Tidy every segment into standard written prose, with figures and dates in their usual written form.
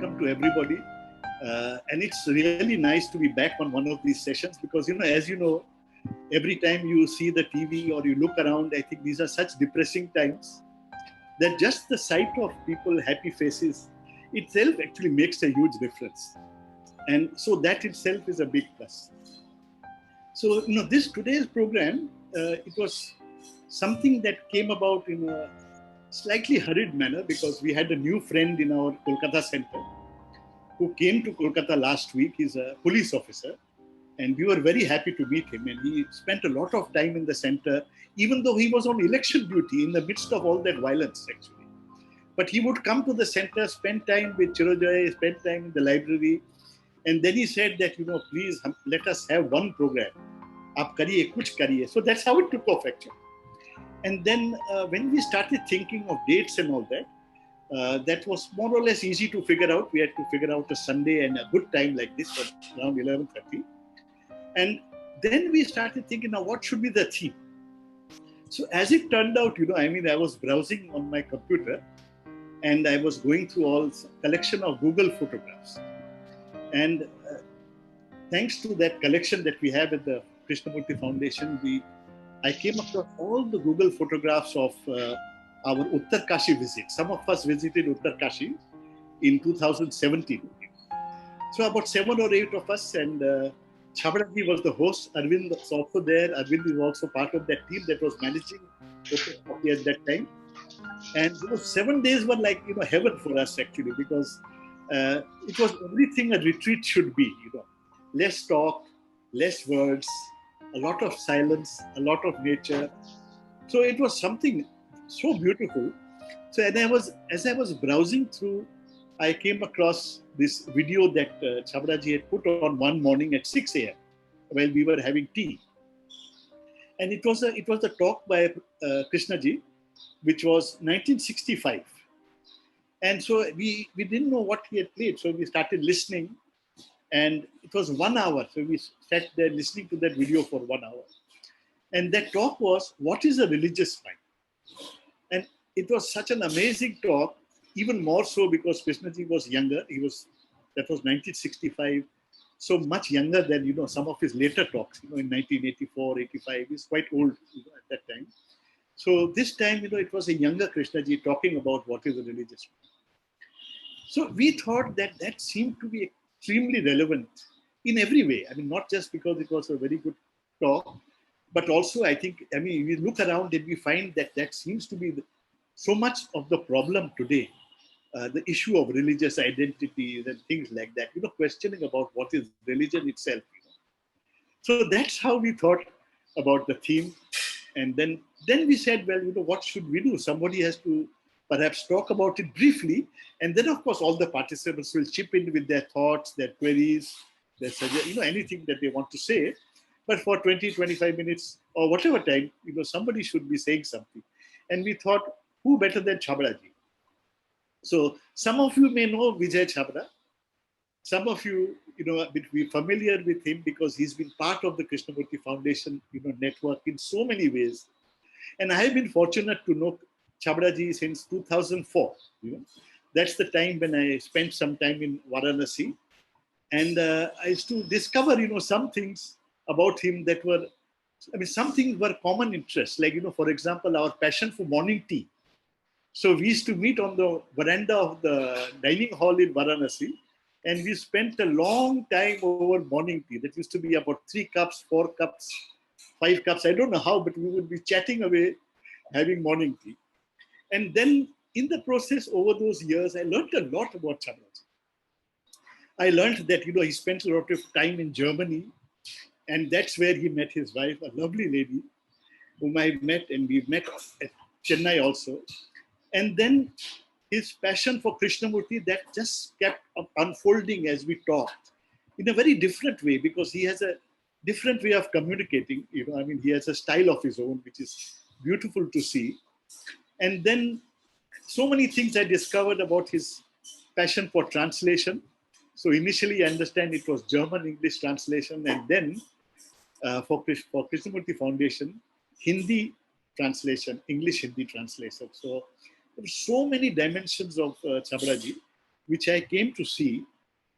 welcome to everybody. And it's really nice to be back on one of these sessions because, as you know, every time you see the TV or you look around, I think these are such depressing times that just the sight of people, happy faces itself actually makes a huge difference. And so that itself is a big plus. So, this today's program, it was something that came about in a slightly hurried manner because we had a new friend in our Kolkata center who came to Kolkata last week. He's a police officer and we were very happy to meet him. And he spent a lot of time in the center, even though he was on election duty in the midst of all that violence actually. But he would come to the center, spend time with Chirojoy, spend time in the library. And then he said that, please let us have one program. Aap kariye, kuch kariye. So that's how it took off actually. And then when we started thinking of dates and all that, that was more or less easy to figure out. We had to figure out a Sunday and a good time like this around 11:30. And then we started thinking, now what should be the theme? So as it turned out, I was browsing on my computer and I was going through all collection of Google photographs. And thanks to that collection that we have at the Krishnamurti Foundation, I came across all the Google photographs of our Uttar Kashi visit. Some of us visited Uttar Kashi in 2017. So about 7 or 8 of us, and Chhabra ji was the host. Arvind was also there. Arvind is also part of that team that was managing Uttar Kashi at that time. And 7 days were like heaven for us actually because it was everything a retreat should be. Less talk, less words, a lot of silence, a lot of nature. So it was something so beautiful. So as I was browsing through, I came across this video that Chhabra ji had put on one morning at 6 a.m. while we were having tea. And it was a talk by Krishna ji, which was 1965. And so we didn't know what he had played. So we started listening. And it was 1 hour. So we sat there listening to that video for 1 hour. And that talk was, what is a religious mind? And it was such an amazing talk, even more so because Krishnaji was younger. That was 1965. So much younger than, some of his later talks, in 1984, 85. He's quite old, at that time. So this time, it was a younger Krishnaji talking about what is a religious mind. So we thought that seemed to be extremely relevant in every way. Not just because it was a very good talk, but also I think, we look around and we find that seems to be so much of the problem today, the issue of religious identities and things like that, questioning about what is religion itself. So that's how we thought about the theme. And then we said, well, what should we do? Somebody has to perhaps talk about it briefly. And then, of course, all the participants will chip in with their thoughts, their queries, their anything that they want to say. But for 20, 25 minutes or whatever time, somebody should be saying something. And we thought, who better than Chhabra ji? So some of you may know Vijay Chhabra. Some of you, be familiar with him because he's been part of the Krishnamurti Foundation, network in so many ways. And I have been fortunate to know Chhabra ji since 2004. That's the time when I spent some time in Varanasi. And I used to discover, some things about him that were, some things were common interests. Like, for example, our passion for morning tea. So we used to meet on the veranda of the dining hall in Varanasi. And we spent a long time over morning tea. That used to be about 3 cups, 4 cups, 5 cups. I don't know how, but we would be chatting away, having morning tea. And then in the process over those years, I learned a lot about Chhabra ji. I learned that, he spent a lot of time in Germany. And that's where he met his wife, a lovely lady whom I met. And we met at Chennai also. And then his passion for Krishnamurti, that just kept unfolding as we talked in a very different way because he has a different way of communicating. He has a style of his own, which is beautiful to see. And then so many things I discovered about his passion for translation. So initially, I understand it was German-English translation, and then for Krishnamurti Foundation, Hindi translation, English-Hindi translation. So there were so many dimensions of Chhabra ji. which I came to see.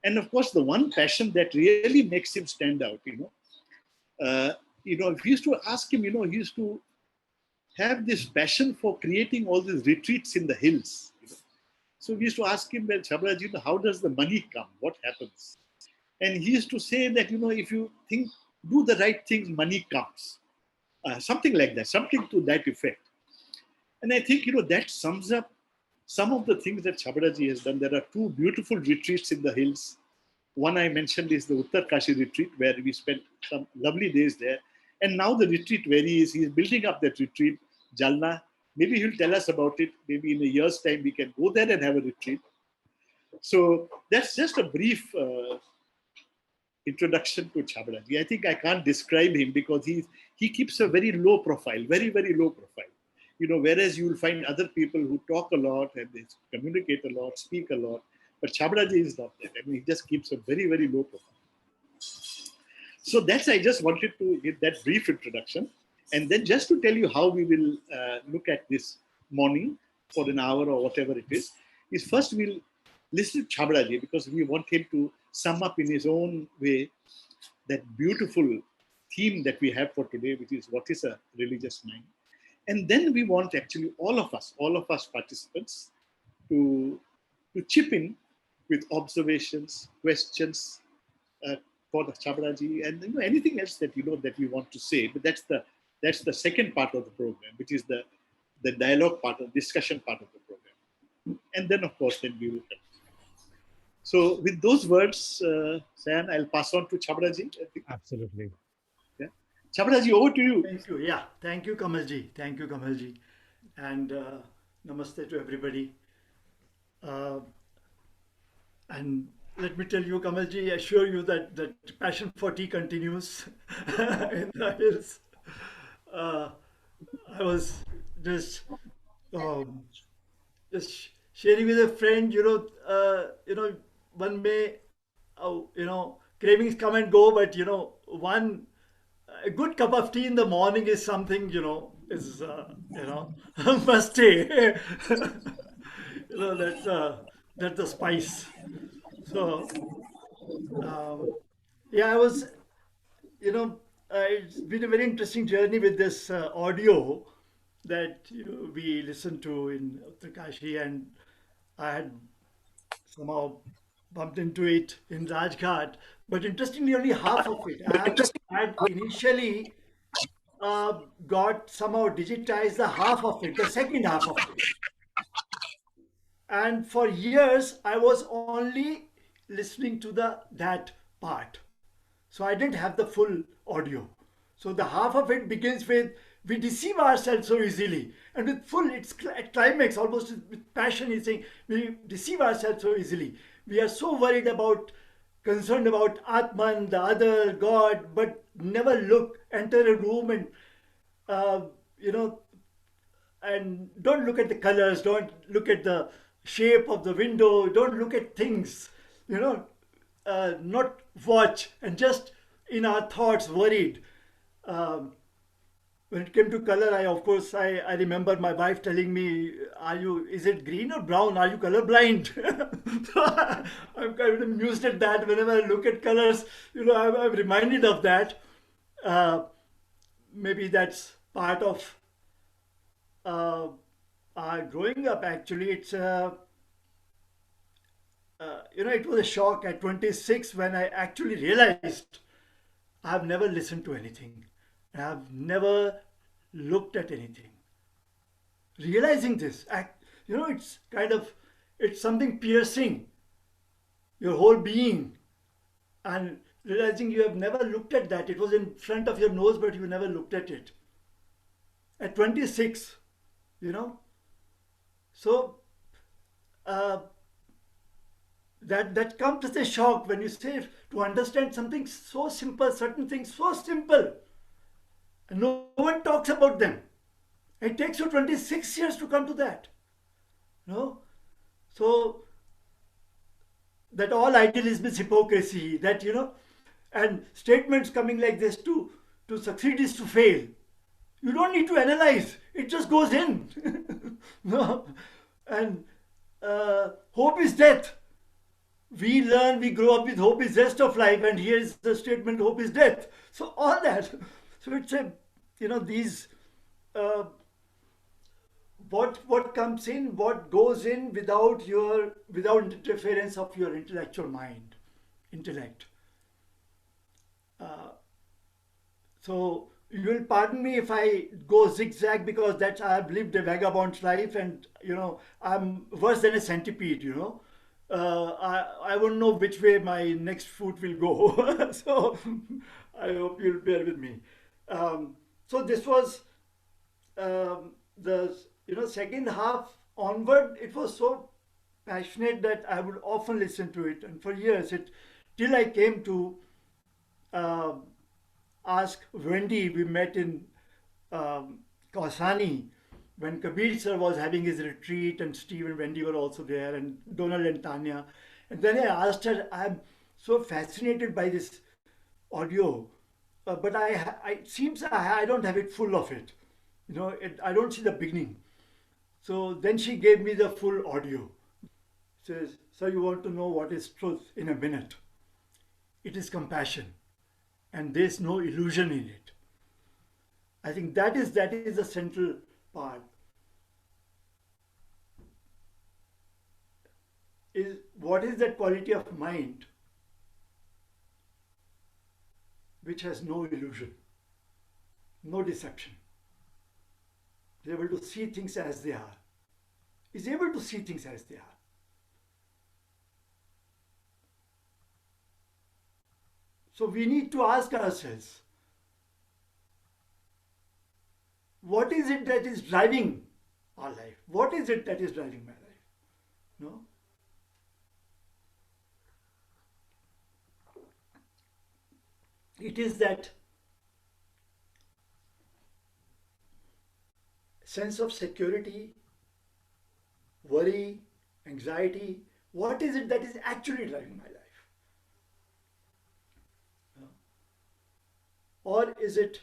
And of course, the one passion that really makes him stand out, if you used to ask him, he used to have this passion for creating all these retreats in the hills. So we used to ask him, well, Chhabraji, how does the money come? What happens? And he used to say that, if you do the right things, money comes. Something like that, something to that effect. And I think, that sums up some of the things that Chhabraji has done. There are two beautiful retreats in the hills. One I mentioned is the Uttarkashi retreat, where we spent some lovely days there. And now the retreat where he is building up that retreat, Jalna. Maybe he'll tell us about it. Maybe in a year's time, we can go there and have a retreat. So that's just a brief introduction to Chhabraji. I think I can't describe him because he keeps a very low profile, very, very low profile. Whereas you will find other people who talk a lot and they communicate a lot, speak a lot. But Chhabraji is not that. I mean, he just keeps a very, very low profile. So I just wanted to give that brief introduction. And then just to tell you how we will look at this morning for an hour or whatever it is first we'll listen to Chhabraji because we want him to sum up in his own way that beautiful theme that we have for today, which is what is a religious mind. And then we want actually all of us participants to chip in with observations, questions for the Chhabraji, and anything else that that we want to say. But that's the second part of the program, which is the dialogue part, of discussion part of the program. And then, of course, then we will continue. So with those words, Sayan, I'll pass on to Chhabraji. Absolutely. Yeah. Chhabraji, over to you. Thank you. Yeah. Thank you, Kamalji. Thank you, Kamalji. And namaste to everybody. Uh, and let me tell you, Kamalji, I assure you that the passion for tea continues in the hills. Uh, I was just um, just sharing with a friend, one may, cravings come and go, but one a good cup of tea in the morning is something is must stay. That's the spice. So yeah, I was it's been a very interesting journey with this audio that we listened to in Uttarkashi, and I had somehow bumped into it in Rajghat. But interestingly, only half of it. I had initially got somehow digitized the half of it, the second half of it. And for years, I was only listening to that part. So I didn't have the full audio. So the half of it begins with we deceive ourselves so easily, and with full its climax, almost with passion, is saying we deceive ourselves so easily. We are so worried about, concerned about Atman, the other God, but never enter a room and uh, you know and don't look at the colors, don't look at the shape of the window, don't look at things, not watch, and just in our thoughts worried. Um, when it came to color, I remember my wife telling me, is it green or brown? Are you color blind? So I'm kind of amused at that. Whenever I look at colors, I'm reminded of that. Uh, Maybe that's part of uh, growing up. Actually, it was a shock at 26 when I actually realized I've never listened to anything. I've never looked at anything. Realizing this, it's something piercing your whole being, and realizing you have never looked at that. It was in front of your nose, but you never looked at it. At 26, you know, so uh, that comes as a shock when you say to understand something so simple, certain things so simple, and no one talks about them. It takes you 26 years to come to that. No? So that all idealism is hypocrisy, and statements coming like this to succeed is to fail. You don't need to analyze, it just goes in. No? And hope is death. we learn, we grow up with hope is rest of life, and here is the statement hope is death. So all that. So it's a, these, uh, what comes in, what goes in without interference of your intellectual mind, intellect. So you will pardon me if I go zigzag, because that's I've lived a vagabond's life, and I'm worse than a centipede. I won't know which way my next foot will go. So I hope you'll bear with me. So this was the second half onward. It was so passionate that I would often listen to it, and for years it till I came to uh, ask Wendy. We met in Kausani when Kabir sir was having his retreat, and Steve and Wendy were also there, and Donald and Tanya. And then I asked her, I'm so fascinated by this audio, but it seems I don't have it full of it. I don't see the beginning. So then she gave me the full audio. Says, so you want to know what is truth in a minute? It is compassion, and there's no illusion in it. I think that is the central part. Is what is that quality of mind which has no illusion, no deception, is able to see things as they are, is able to see things as they are. So we need to ask ourselves, what is it that is driving our life? What is it that is driving my life? No? It is that sense of security, worry, anxiety. What is it that is actually driving my life? Or is it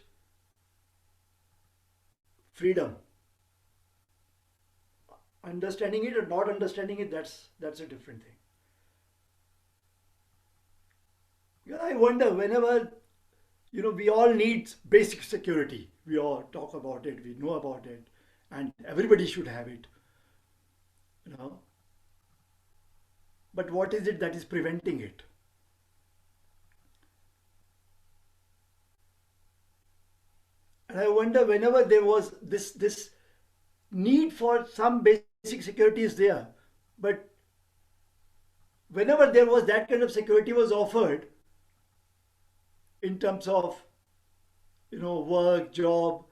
freedom? Understanding it or not understanding it, that's a different thing. I wonder, whenever we all need basic security. We all talk about it, we know about it, and everybody should have it. You know. But what is it that is preventing it? And I wonder, whenever there was this need for some basic security is there, but whenever there was that kind of security was offered in terms of work, job,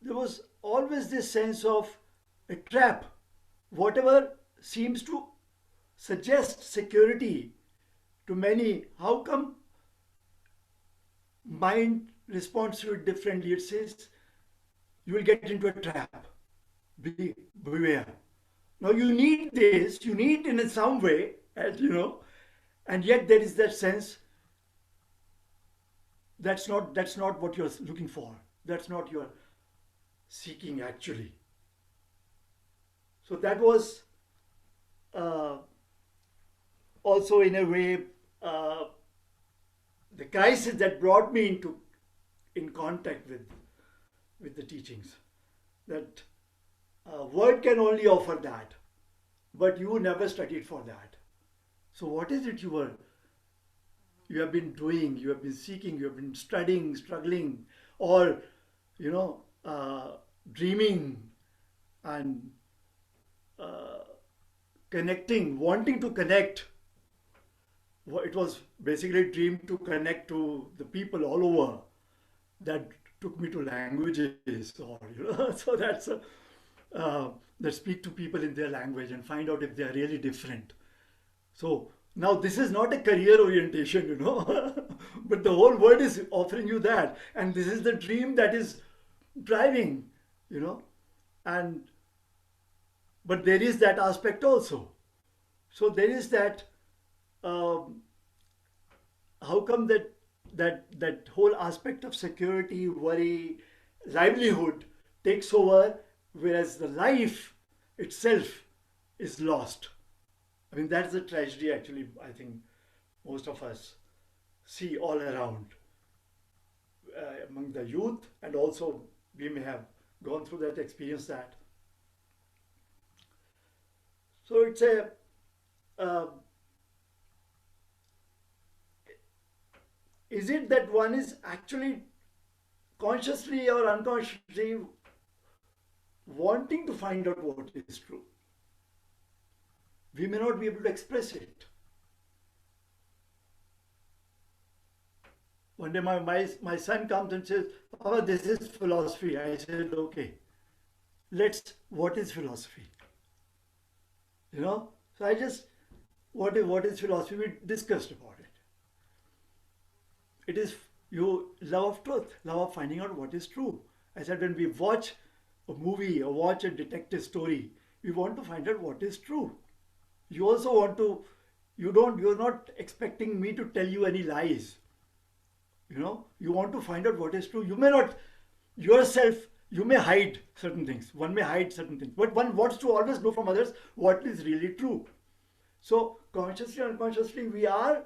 there was always this sense of a trap. Whatever seems to suggest security to many, how come mind responds to it differently? It says you will get into a trap. Beware. Now you need this, you need in some way, and yet there is that sense that's not what you're looking for. That's not your seeking actually. So that was also in a way the crisis that brought me in contact with the teachings. That word can only offer that, but you never studied for that. So what is it you have been doing, you have been seeking, you have been studying, struggling, or dreaming and connecting, wanting to connect? It was basically a dream to connect to the people all over. That took me to languages, or so that's that speak to people in their language and find out if they are really different. So now this is not a career orientation, but the whole world is offering you that, and this is the dream that is driving, and but there is that aspect also. So there is that. How come that whole aspect of security, worry, livelihood takes over, whereas the life itself is lost? I mean, that's the tragedy actually, I think most of us see all around among the youth, and also we may have gone through that experience that. So it's a, uh, is it that one is actually consciously or unconsciously wanting to find out what is true? We may not be able to express it. One day my son comes and says, Papa, this is philosophy. I said, okay, what is philosophy? You know? So I just, what is philosophy? We discussed about it. It is you love of truth, love of finding out what is true. I said, when we watch a movie or watch a detective story, we want to find out what is true. You also want to, you're not expecting me to tell you any lies. You know, you want to find out what is true. You may not yourself, you may hide certain things. One may hide certain things, but one wants to always know from others what is really true. So consciously or unconsciously, we are.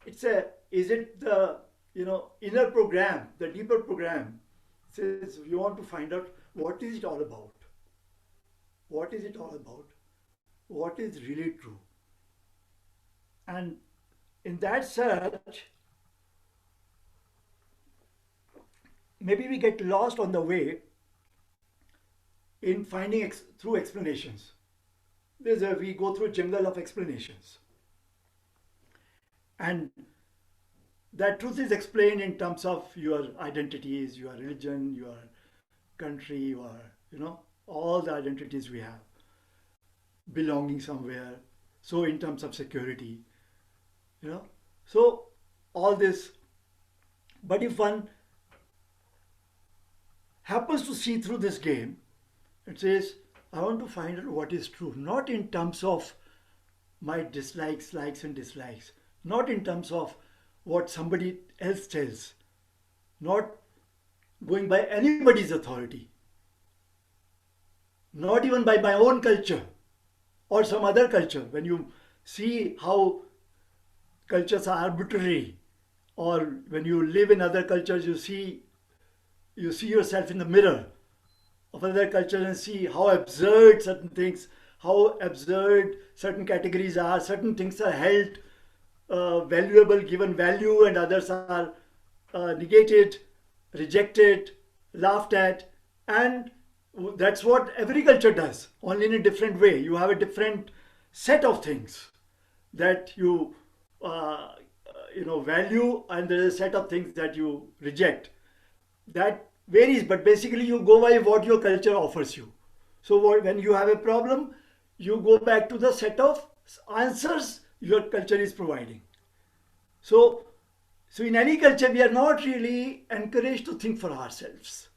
Is it the inner program, the deeper program? It says you want to find out what is it all about. What is it all about? What is really true? And in that search, maybe we get lost on the way in finding through explanations. We go through a jungle of explanations. And that truth is explained in terms of your identities, your religion, your country, all the identities we have, belonging somewhere. So in terms of security, so all this. But if one happens to see through this game, it says, I want to find out what is true, not in terms of my dislikes, likes and dislikes, not in terms of what somebody else tells, not going by anybody's authority, not even by my own culture or some other culture. When you see how cultures are arbitrary, or when you live in other cultures, you see yourself in the mirror of other cultures and see how absurd certain things, how absurd certain categories are. Certain things are held valuable, given value, and others are negated, rejected, laughed at. And that's what every culture does, only in a different way. You have a different set of things that you value, and there is a set of things that you reject. That varies, but basically you go by what your culture offers you. So when you have a problem, you go back to the set of answers your culture is providing. So in any culture, we are not really encouraged to think for ourselves.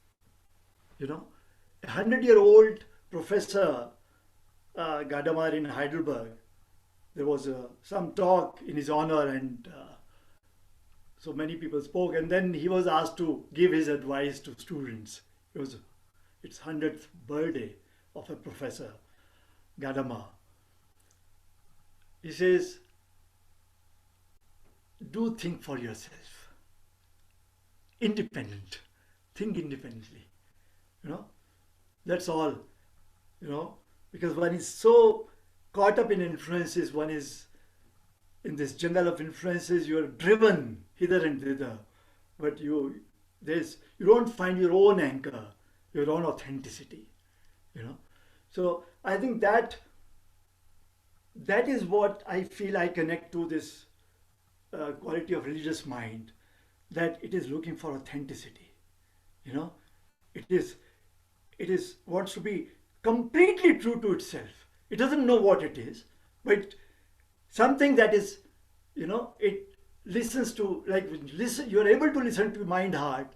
A 100-year-old professor, Gadamer in Heidelberg, there was some talk in his honor, and so many people spoke, and then he was asked to give his advice to students. It's 100th birthday of a professor, Gadamer. He says, do think for yourself. Independent. Think independently. That's all. Because one is so caught up in influences, one is in this jungle of influences, you are driven hither and thither, but you don't find your own anchor, your own authenticity. So I think that is what I feel I connect to this quality of religious mind, that it is looking for authenticity. It wants to be completely true to itself. It doesn't know what it is, but something that is, it listens to, you're able to listen to mind, heart,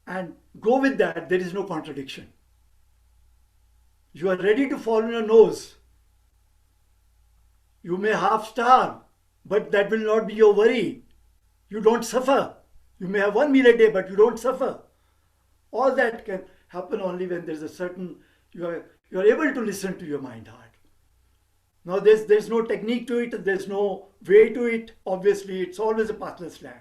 and go with that. There is no contradiction. You are ready to fall on your nose. You may half starve, but that will not be your worry. You don't suffer. You may have one meal a day, but you don't suffer. All that can happen only when there's a certain, you're You're able to listen to your mind heart. Now there's no technique to it, there's no way to it. Obviously, it's always a pathless land.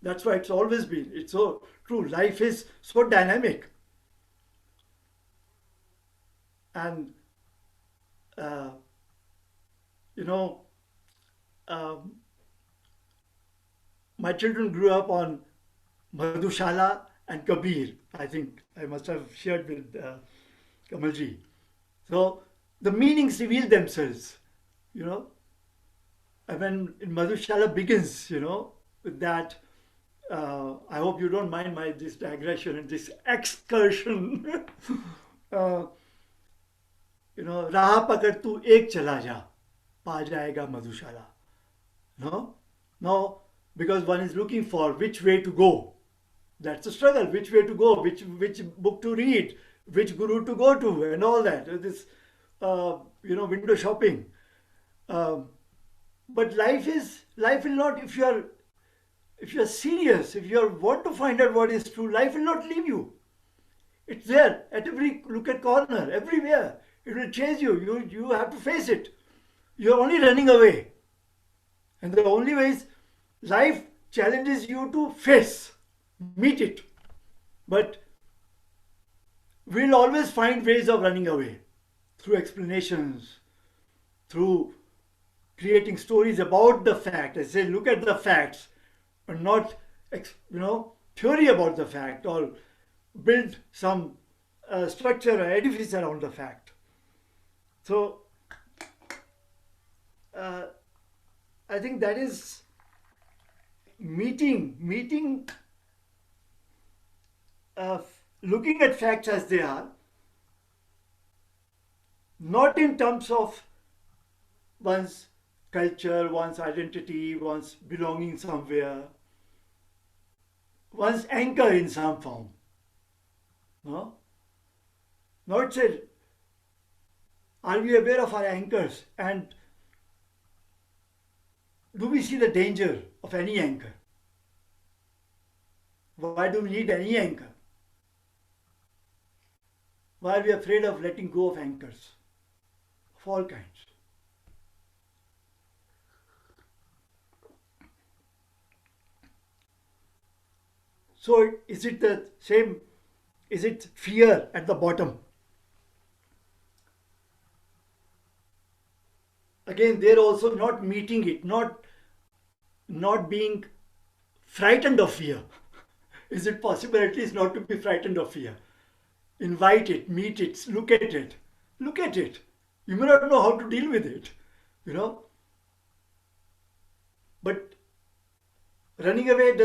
That's why it's always been. It's so true. Life is so dynamic. And uh, you know, um, my children grew up on Madhushala and Kabir. I think I must have shared with Kamalji. So the meanings reveal themselves, you know. And when in Madhushala begins, with that, I hope you don't mind my this digression and this excursion. uh, राह पकड़ तू एक चला जा, पा जाएगा मधुशाला. No? Now, because one is looking for which way to go. That's a struggle. Which way to go? Which book to read? Which guru to go to? And all that. This, window shopping. But life will not. If you are serious, if you want to find out what is true, life will not leave you. It's there at every look at corner, everywhere. It will chase you. You have to face it. You're only running away. And the only way is life challenges you to face, meet it. But we'll always find ways of running away through explanations, through creating stories about the fact. I say, look at the facts, and not, theory about the fact or build some structure or edifice around the fact. So, I think that is meeting, looking at facts as they are, not in terms of one's culture, one's identity, one's belonging somewhere, one's anchor in some form. No? Now it said, are we aware of our anchors? And do we see the danger of any anchor? Why do we need any anchor? Why are we afraid of letting go of anchors of all kinds? So is it the same? Is it fear at the bottom? Again, they're also not meeting it, not being frightened of fear. Is it possible at least not to be frightened of fear? Invite it, meet it, look at it. Look at it. You may not know how to deal with it, But running away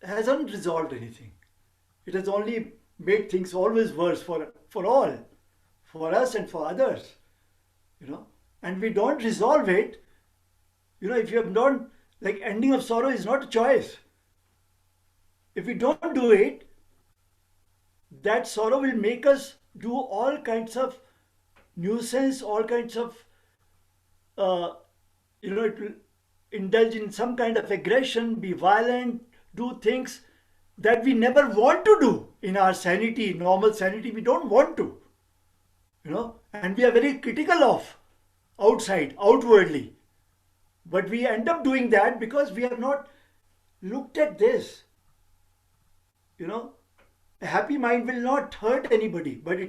hasn't resolved anything. It has only made things always worse for all, for us and for others, And we don't resolve it, if you have not, like ending of sorrow is not a choice. If we don't do it, that sorrow will make us do all kinds of nuisance, all kinds of, it will indulge in some kind of aggression, be violent, do things that we never want to do in our sanity, normal sanity. We don't want to, and we are very critical of outside, outwardly. But we end up doing that because we have not looked at this. A happy mind will not hurt anybody, but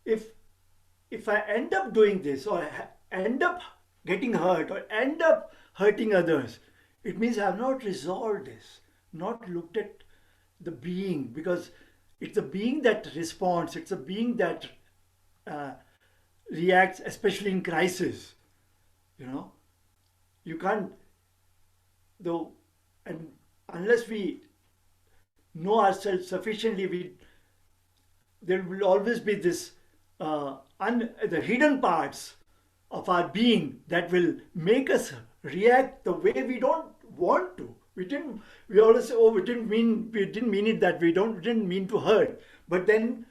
if I end up doing this or end up getting hurt or end up hurting others, it means I have not resolved this, not looked at the being, because it's a being that responds, it's a being that reacts, especially in crisis. You can't, though, and unless we know ourselves sufficiently, there will always be this the hidden parts of our being that will make us react the way we don't want to. We always say, oh, we didn't mean it that we didn't mean to hurt. But then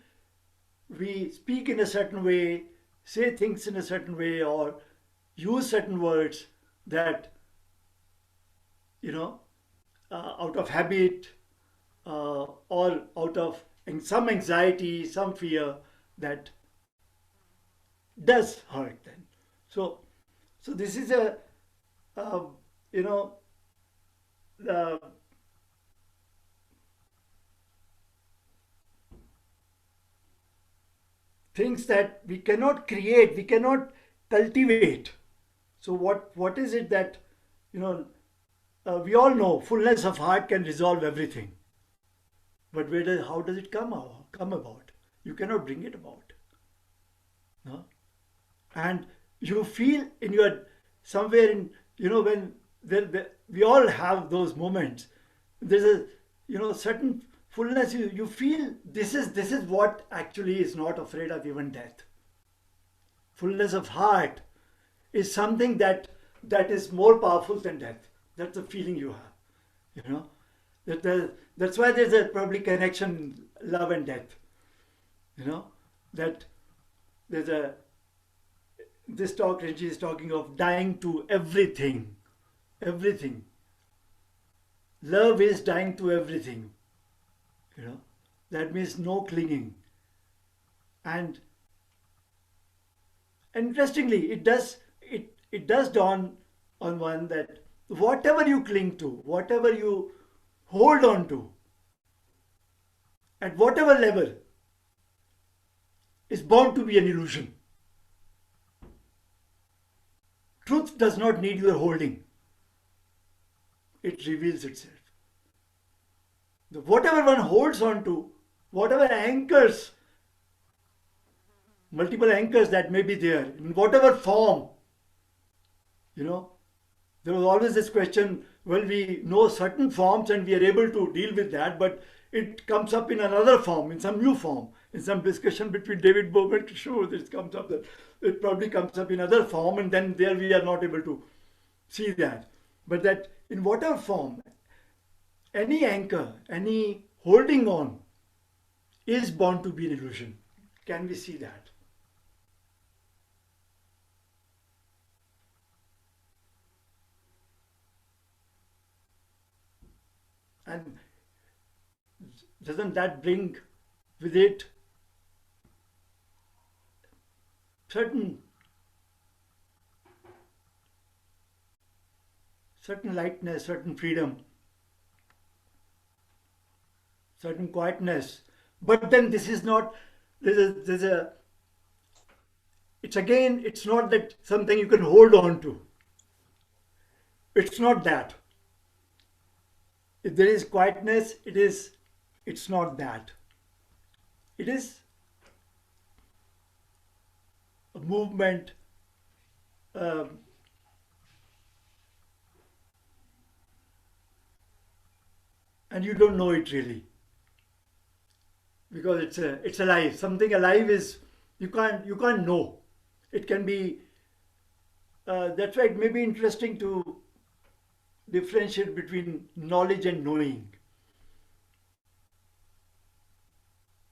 we speak in a certain way, say things in a certain way, or use certain words that, out of habit, or out of some anxiety, some fear, that does hurt then. So, so this is a, uh, you know, the things that we cannot create, we cannot cultivate. So what is it that, you know, we all know fullness of heart can resolve everything. But how does it come about? You cannot bring it about. No? And you feel in your, somewhere in, you know, when we all have those moments, there's a, you know, certain fullness, you feel this is what actually is not afraid of even death. Fullness of heart is something that is more powerful than death. That's the feeling you have, you know, that's why there's a probably connection, love and death, you know, that there's a, this talk Reggie is talking of dying to everything. Everything. Love is dying to everything. You know, that means no clinging. And interestingly, it does dawn on one that whatever you cling to, whatever you hold on to, at whatever level, is bound to be an illusion. Truth does not need your holding. It reveals itself. Whatever one holds on to, whatever anchors, multiple anchors that may be there, in whatever form, you know, there was always this question, well, we know certain forms and we are able to deal with that, but it comes up in another form, in some new form, in some discussion between David Bohm and Kishore, this comes up, that it probably comes up in other form, and then there we are not able to see that. But that in whatever form, any anchor, any holding on is bound to be an illusion. Can we see that? And doesn't that bring with it certain lightness, certain freedom, certain quietness? But then this is not, there's a, it's again, it's not that something you can hold on to. It's not that. If there is quietness, it's not that. It is a movement, um, and you don't know it really, because it's alive. Something alive is, you can't know. It can be. That's why it may be interesting to differentiate between knowledge and knowing,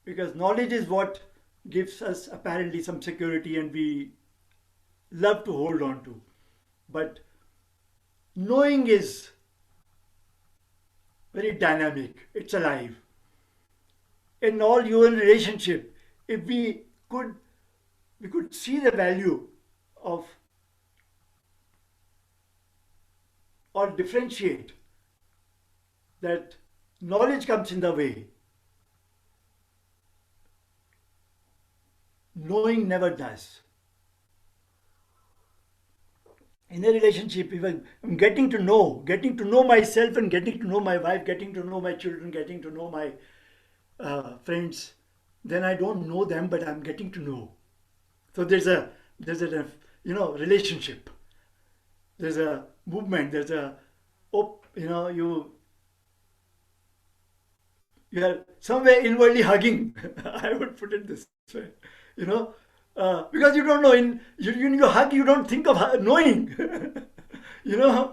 because knowledge is what gives us apparently some security and we love to hold on to, but knowing is very dynamic, it's alive. In all human relationship, if could we could see the value of, or differentiate, that knowledge comes in the way, knowing never does. In a relationship, if I'm getting to know myself and getting to know my wife, getting to know my children, getting to know my friends, then I don't know them, but I'm getting to know. So there's a relationship. There's a movement. There's a, you are somewhere inwardly hugging. I would put it this way, you know, because you don't know. In you hug, you don't think of knowing. you know,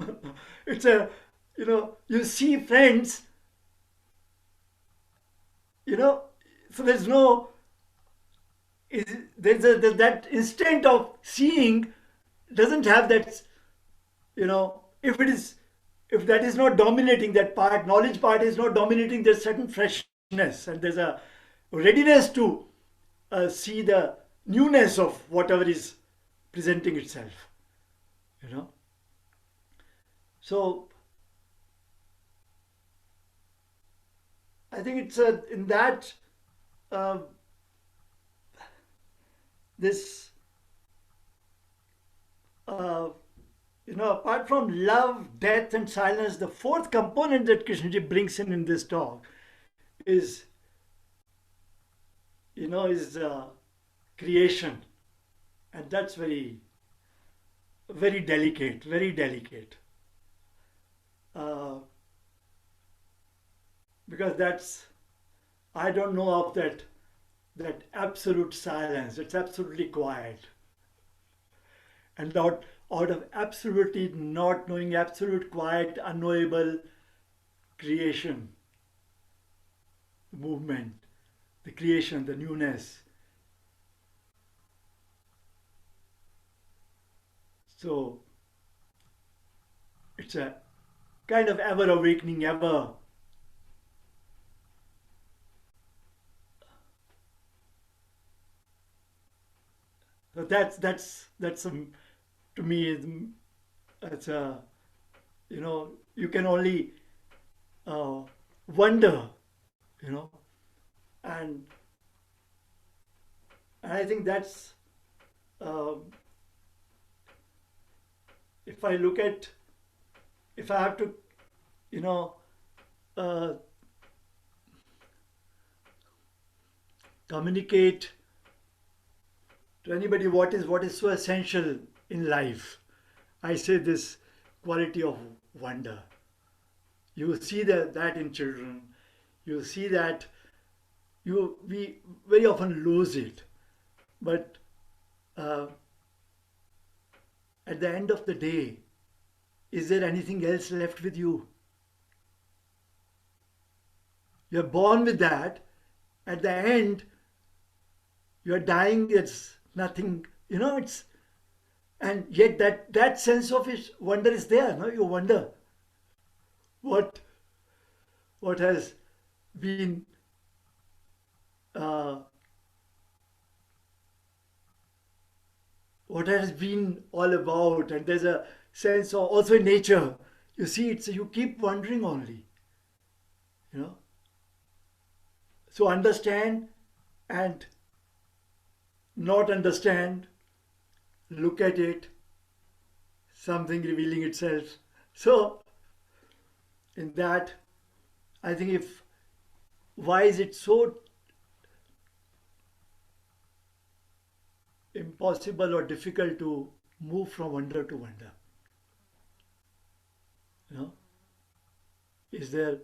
it's a, you see friends. So there's no. There's that instant of seeing doesn't have that. If that is not dominating, that part, knowledge part is not dominating, there's certain freshness and there's a readiness to see the newness of whatever is presenting itself, you know. So I think it's in that uh, this uh, apart from love, death, and silence, the fourth component that Krishnaji brings in this talk is, is creation, and that's very, very delicate, very delicate, uh, because that's, I don't know of that absolute silence. It's absolutely quiet, and out of absolutely not knowing, absolute quiet, unknowable creation, movement, the creation, the newness. So it's a kind of ever awakening, ever. So that's to me, it's a, you can only uh, wonder, you know, and I think that's, um, if I look at, if I have to, you know, uh, communicate to anybody what is so essential in life, I say this quality of wonder. You see that in children, you see that we very often lose it, but uh, at the end of the day, is there anything else left with you? You're born with that. At the end, you're dying. It's nothing. It's, and yet that sense of wonder is there. No, you wonder what what has been uh, what has been all about, and there's a sense of also in nature. You see it, so you keep wondering only. You know, so understand and not understand, look at it, something revealing itself. So, in that, I think if why is it so impossible or difficult to move from wonder to wonder? You know, is there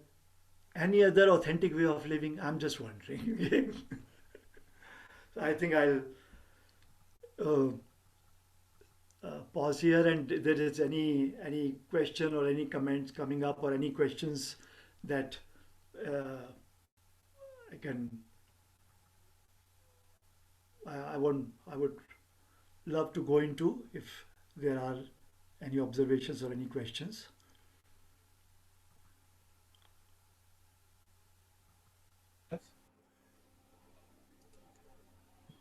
any other authentic way of living? I'm just wondering. So I think I'll uh, pause here, and if there is any question or any comments coming up or any questions that uh, I can I would love to go into if there are any observations or any questions.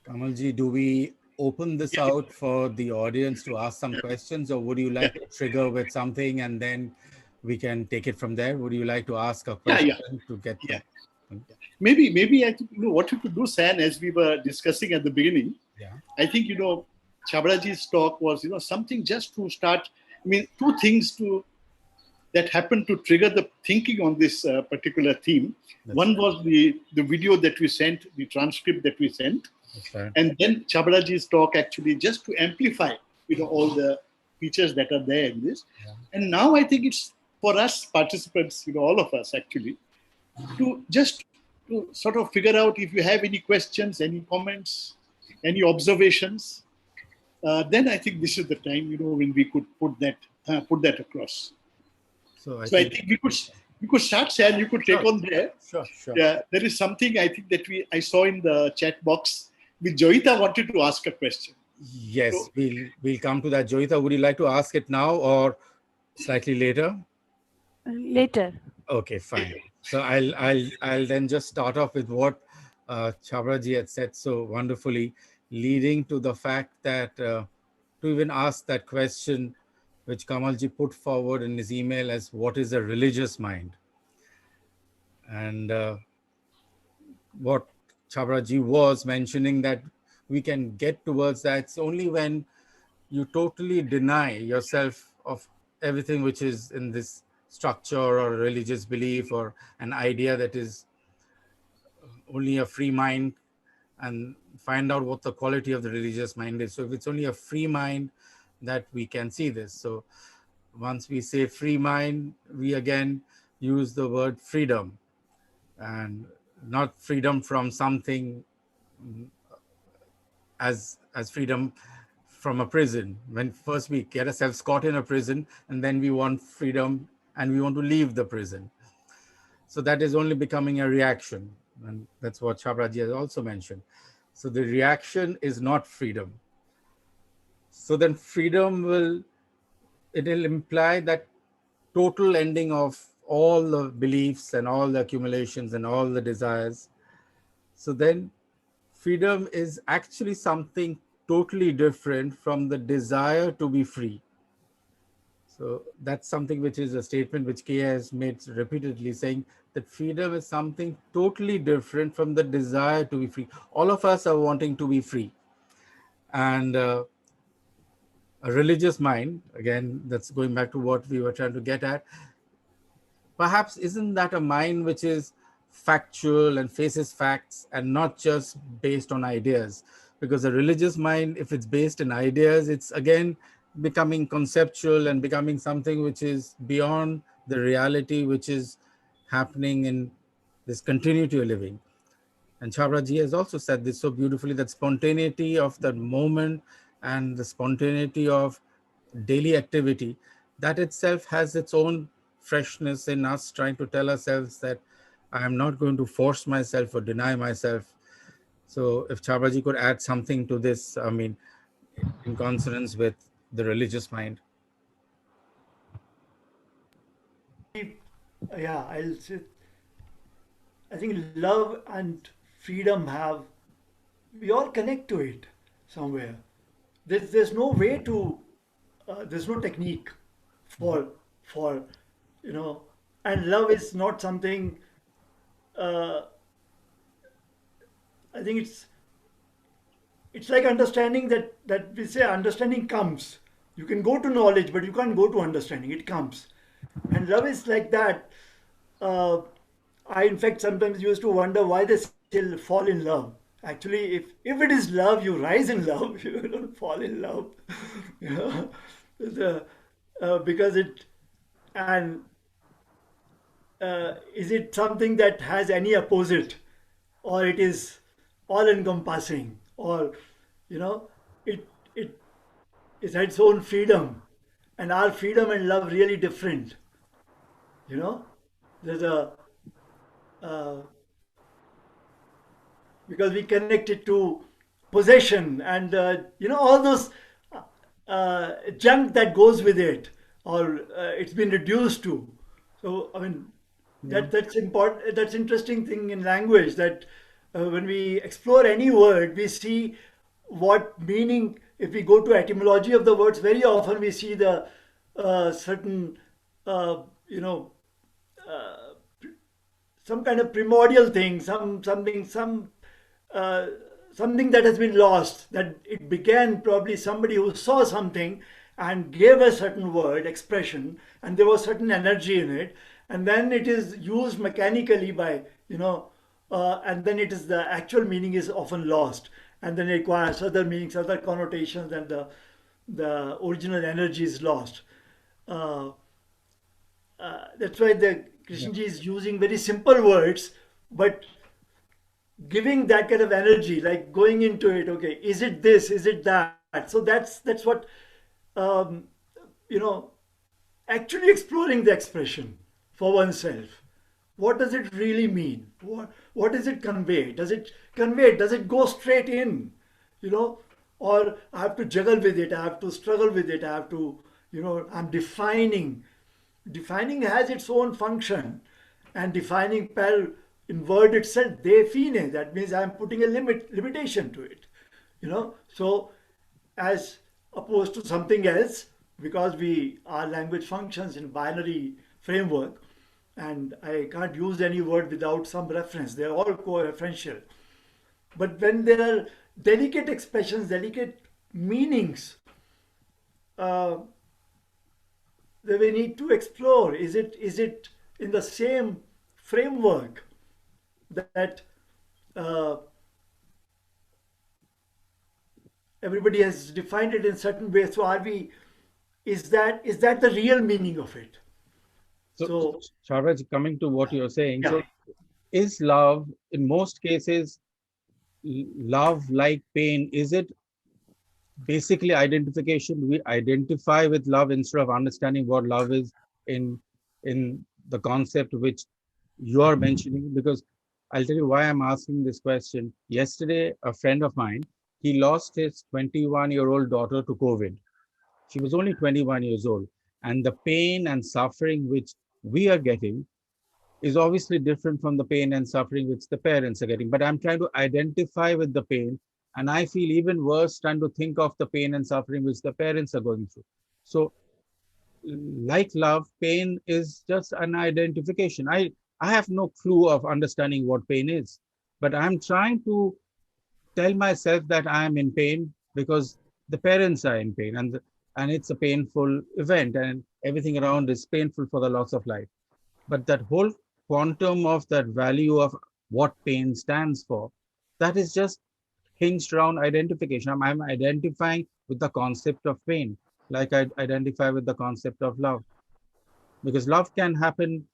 Kamalji, do we open this Yeah, out for the audience to ask some questions, or would you yeah, like to trigger with something and then we can take it from there? Would you like to ask a yeah, question yeah, to get yeah. the... Maybe I think, what you could do, San, as we were discussing at the beginning. Yeah. I think Chabraji's talk was something just to start. I mean, two things that happened to trigger the thinking on this particular theme. That's One right. was the video that we sent, the transcript that we sent, That's right. and then Chabraji's talk actually just to amplify all the features that are there in this. Yeah. And now I think it's for us participants, all of us actually, to just to sort of figure out if you have any questions, any comments, any observations. Then I think this is the time when we could put that across. So I So I think... think we could start, Sam. You could take Sure. on there. Sure, sure. Yeah, there is something I think that I saw in the chat box. With Joyita wanted to ask a question. Yes, So, we'll come to that. Joyita, would you like to ask it now or slightly later? Later. Okay, fine. So I'll then just start off with what Chabraji had said so wonderfully, leading to the fact that to even ask that question which Kamalji put forward in his email as what is a religious mind? And what Chabraji was mentioning, that we can get towards that it's only when you totally deny yourself of everything which is in this structure or religious belief or an idea that is only a free mind, and find out what the quality of the religious mind is. So if it's only a free mind, that we can see this. So once we say free mind, we again use the word freedom, and not freedom from something as freedom from a prison. When first we get ourselves caught in a prison, and then we want freedom and we want to leave the prison. So that is only becoming a reaction, and that's what Chabraji has also mentioned. So the reaction is not freedom. So then freedom will imply that total ending of all the beliefs and all the accumulations and all the desires. So then freedom is actually something totally different from the desire to be free. So that's something which is a statement which K has made repeatedly, saying that freedom is something totally different from the desire to be free. All of us are wanting to be free. And a religious mind, again, that's going back to what we were trying to get at, perhaps isn't that a mind which is factual and faces facts and not just based on ideas? Because a religious mind, if it's based in ideas, it's again becoming conceptual and becoming something which is beyond the reality which is happening in this continuity of living. And Chhabra ji has also said this so beautifully, that spontaneity of the moment and the spontaneity of daily activity, that itself has its own freshness in us, trying to tell ourselves that I am not going to force myself or deny myself. So if Chhabra ji could add something to this, I mean, in consonance with the religious mind. Yeah, I'll say, I think love and freedom have, we all connect to it somewhere. There's no way to, there's no technique for, for, you know, and love is not something, uh, I think it's like understanding that we say understanding comes. You can go to knowledge, but you can't go to understanding. It comes. And love is like that. Uh, I, in fact, sometimes used to wonder why they still fall in love. Actually, if it is love, you rise in love. You don't fall in love. You know? The, because it, and is it something that has any opposite, or it is all encompassing, or you know, it it is its own freedom, and our freedom and love really different. You know, there's a uh, because we connect it to possession and you know, all those junk that goes with it, or it's been reduced to. So I mean, Yeah. that's important. That's interesting thing in language, that when we explore any word, we see what meaning. If we go to etymology of the words, very often we see the certain you know, some kind of primordial thing, uh, something that has been lost. That it began probably somebody who saw something and gave a certain word expression, and there was certain energy in it, and then it is used mechanically by, you know, and then it is, the actual meaning is often lost, and then it requires other meanings, other connotations, and the original energy is lost. Uh, that's why the Yeah. Krishnji is using very simple words, but giving that kind of energy, like going into it. Okay, is it this? Is it that? So that's what, um, you know, actually exploring the expression for oneself. What does it really mean? What does it convey? Does it convey? Does it go straight in? You know, or I have to juggle with it. I have to struggle with it. I have to, you know, I'm defining. Defining has its own function, and defining per in word itself, define. That means I'm putting a limitation to it. So as opposed to something else, because our language functions in binary framework, and I can't use any word without some reference. They're all co-referential. But when there are delicate expressions, delicate meanings, uh, that we need to explore. Is it in the same framework that uh, everybody has defined it in certain ways? So are we? Is that the real meaning of it? So, So Sharaj, coming to what you're saying, yeah, so is love, in most cases, love like pain? Is it basically identification? We identify with love instead of understanding what love is in in the concept which you are mentioning. Because I'll tell you why I'm asking this question. Yesterday, a friend of mine, he lost his 21-year-old daughter to COVID. She was only 21 years old. And the pain and suffering which we are getting is obviously different from the pain and suffering which the parents are getting. But I'm trying to identify with the pain, and I feel even worse trying to think of the pain and suffering which the parents are going through. So, like love, pain is just an identification. I have no clue of understanding what pain is, but I'm trying to tell myself that I am in pain because the parents are in pain, and it's a painful event, and everything around is painful for the loss of life. But that whole quantum of that value of what pain stands for, that is just hinged around identification. I'm identifying with the concept of pain, like I identify with the concept of love, because love can happen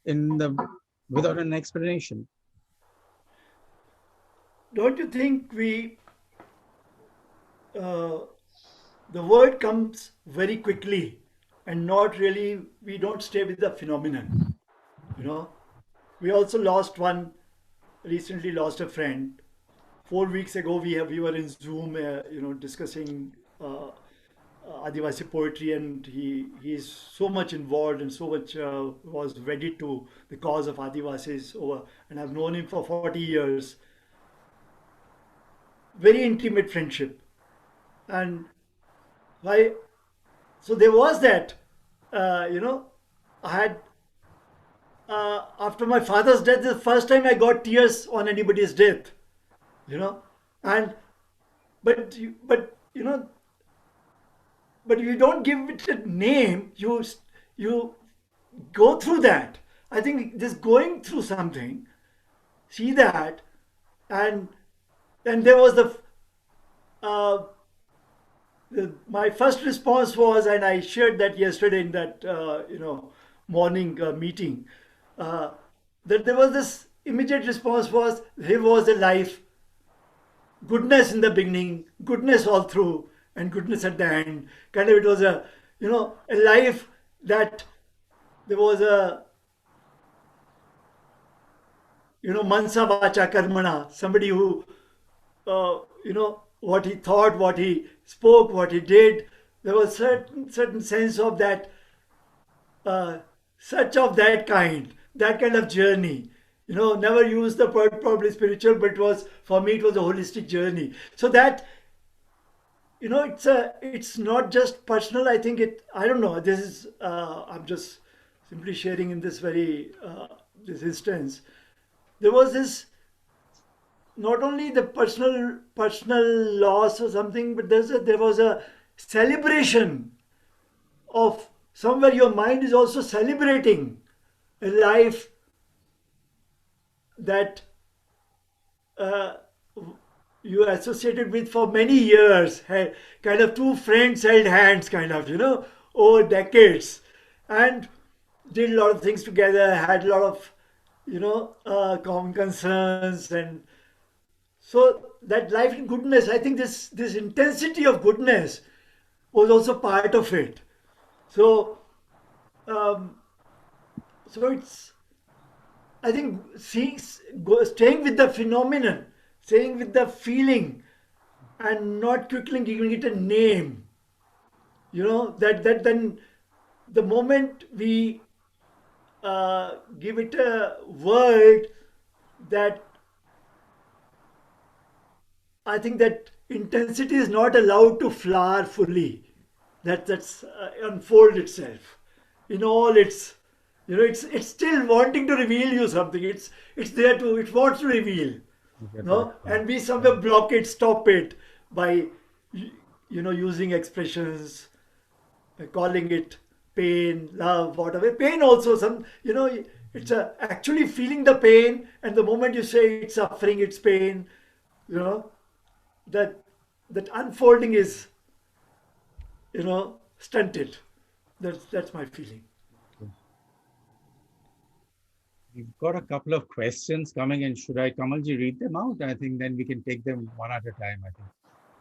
in the without an explanation. don't you think uh, the word comes very quickly, and not really, we don't stay with the phenomenon. You know, we also lost one, recently lost a friend. 4 weeks ago, we were in Zoom, discussing Adivasi poetry, and he is so much involved and so much was wedded to the cause of Adivasis over, and I've known him for 40 years. Very intimate friendship, and why? So there was that, you know, I had after my father's death, the first time I got tears on anybody's death, you know, and but but if you don't give it a name, you go through that. I think just going through something, see that, and then there was uh, my first response was, and I shared that yesterday in that morning meeting, uh, that there was this immediate response was, here was a life, goodness in the beginning, goodness all through, and goodness at the end. Kind of, it was a life that there was a, mansa vacha karmana, somebody who, what he thought, what he spoke, what he did. There was certain sense of that, uh, such of that kind of journey. Never used the word probably spiritual, but it was, for me, it was a holistic journey. So that, it's not just personal. I think I don't know. This is I'm just simply sharing in this very this instance. There was this, not only the personal loss or something, but there was a celebration of, somewhere your mind is also celebrating a life that uh, you associated with for many years. Kind of two friends held hands, kind of, over decades, and did a lot of things together, had a lot of, common concerns, and so that life in goodness, I think this intensity of goodness was also part of it. So um, so it's, I think, staying with the phenomenon, staying with the feeling, and not quickly giving it a name. That then the moment we give it a word, that I think that intensity is not allowed to flower fully. That's unfold itself in all its, it's still wanting to reveal you something. It's there to, it wants to reveal, Get that, no, and we somewhere block it, stop it by using expressions, calling it pain, love, whatever. Pain also, it's actually feeling the pain, and the moment you say it's suffering, it's pain, you know, that unfolding is, stunted. That's my feeling. We've got a couple of questions coming in. Should I, Kamalji, read them out? I think then we can take them one at a time, I think.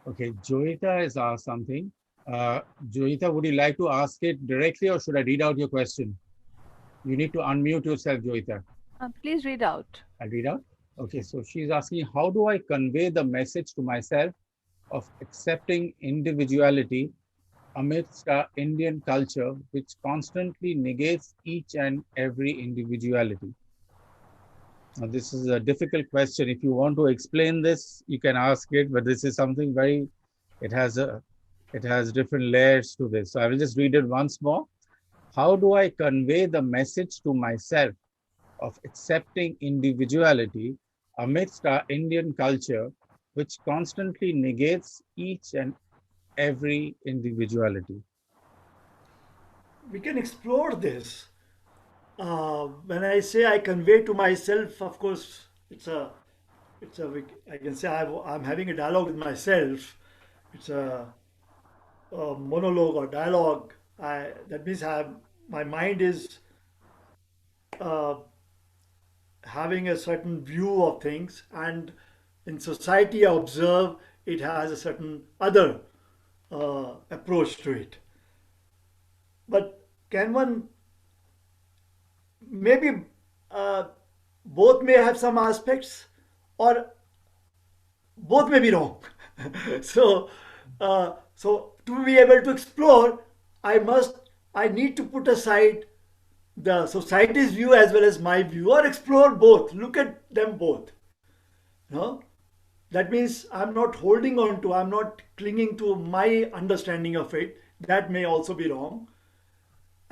Okay, Joita has asked something. Joita, would you like to ask it directly or should I read out your question? You need to unmute yourself, Joita. Please read out. I'll read out. Okay, so she's asking, how do I convey the message to myself of accepting individuality amidst our Indian culture, which constantly negates each and every individuality? Now, this is a difficult question. If you want to explain this, you can ask it, but this is something very, it has different layers to this. So I will just read it once more. How do I convey the message to myself of accepting individuality amidst our Indian culture, which constantly negates each and every individuality? We can explore this. When I say I convey to myself, of course, I can say I'm having a dialogue with myself. It's a monologue or dialogue. That means my mind is uh, having a certain view of things, and in society, I observe it has a certain other approach to it. But can one maybe uh, both may have some aspects, or both may be wrong. So to be able to explore, I need to put aside the society's view as well as my view, or explore both, look at them both. No, that means I'm not clinging to my understanding of it. That may also be wrong.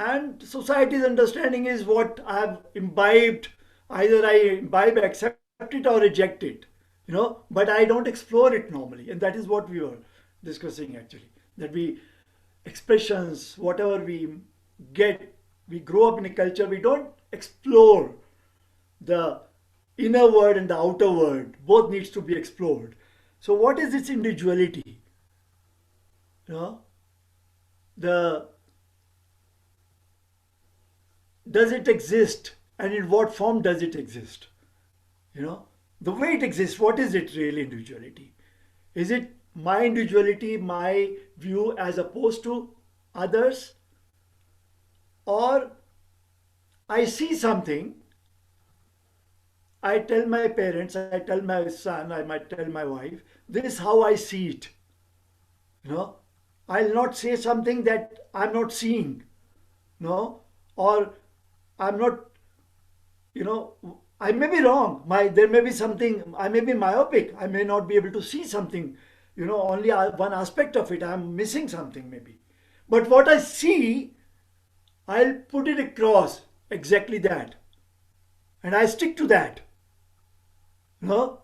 And society's understanding is what I've imbibed. Either I imbibe, accept it, or reject it, but I don't explore it normally. And that is what we were discussing actually. That expressions, whatever we get, we grow up in a culture, we don't explore the inner word and the outer word. Both needs to be explored. So what is this individuality? The Does it exist, and in what form does it exist? The way it exists, what is it really, individuality? Is it my individuality, my view as opposed to others? Or I see something, I tell my parents, I tell my son, I might tell my wife, this is how I see it. I'll not say something that I'm not seeing, or I'm not, I may be wrong. There may be something, I may be myopic. I may not be able to see something, only one aspect of it. I'm missing something maybe. But what I see, I'll put it across exactly that. And I stick to that. No?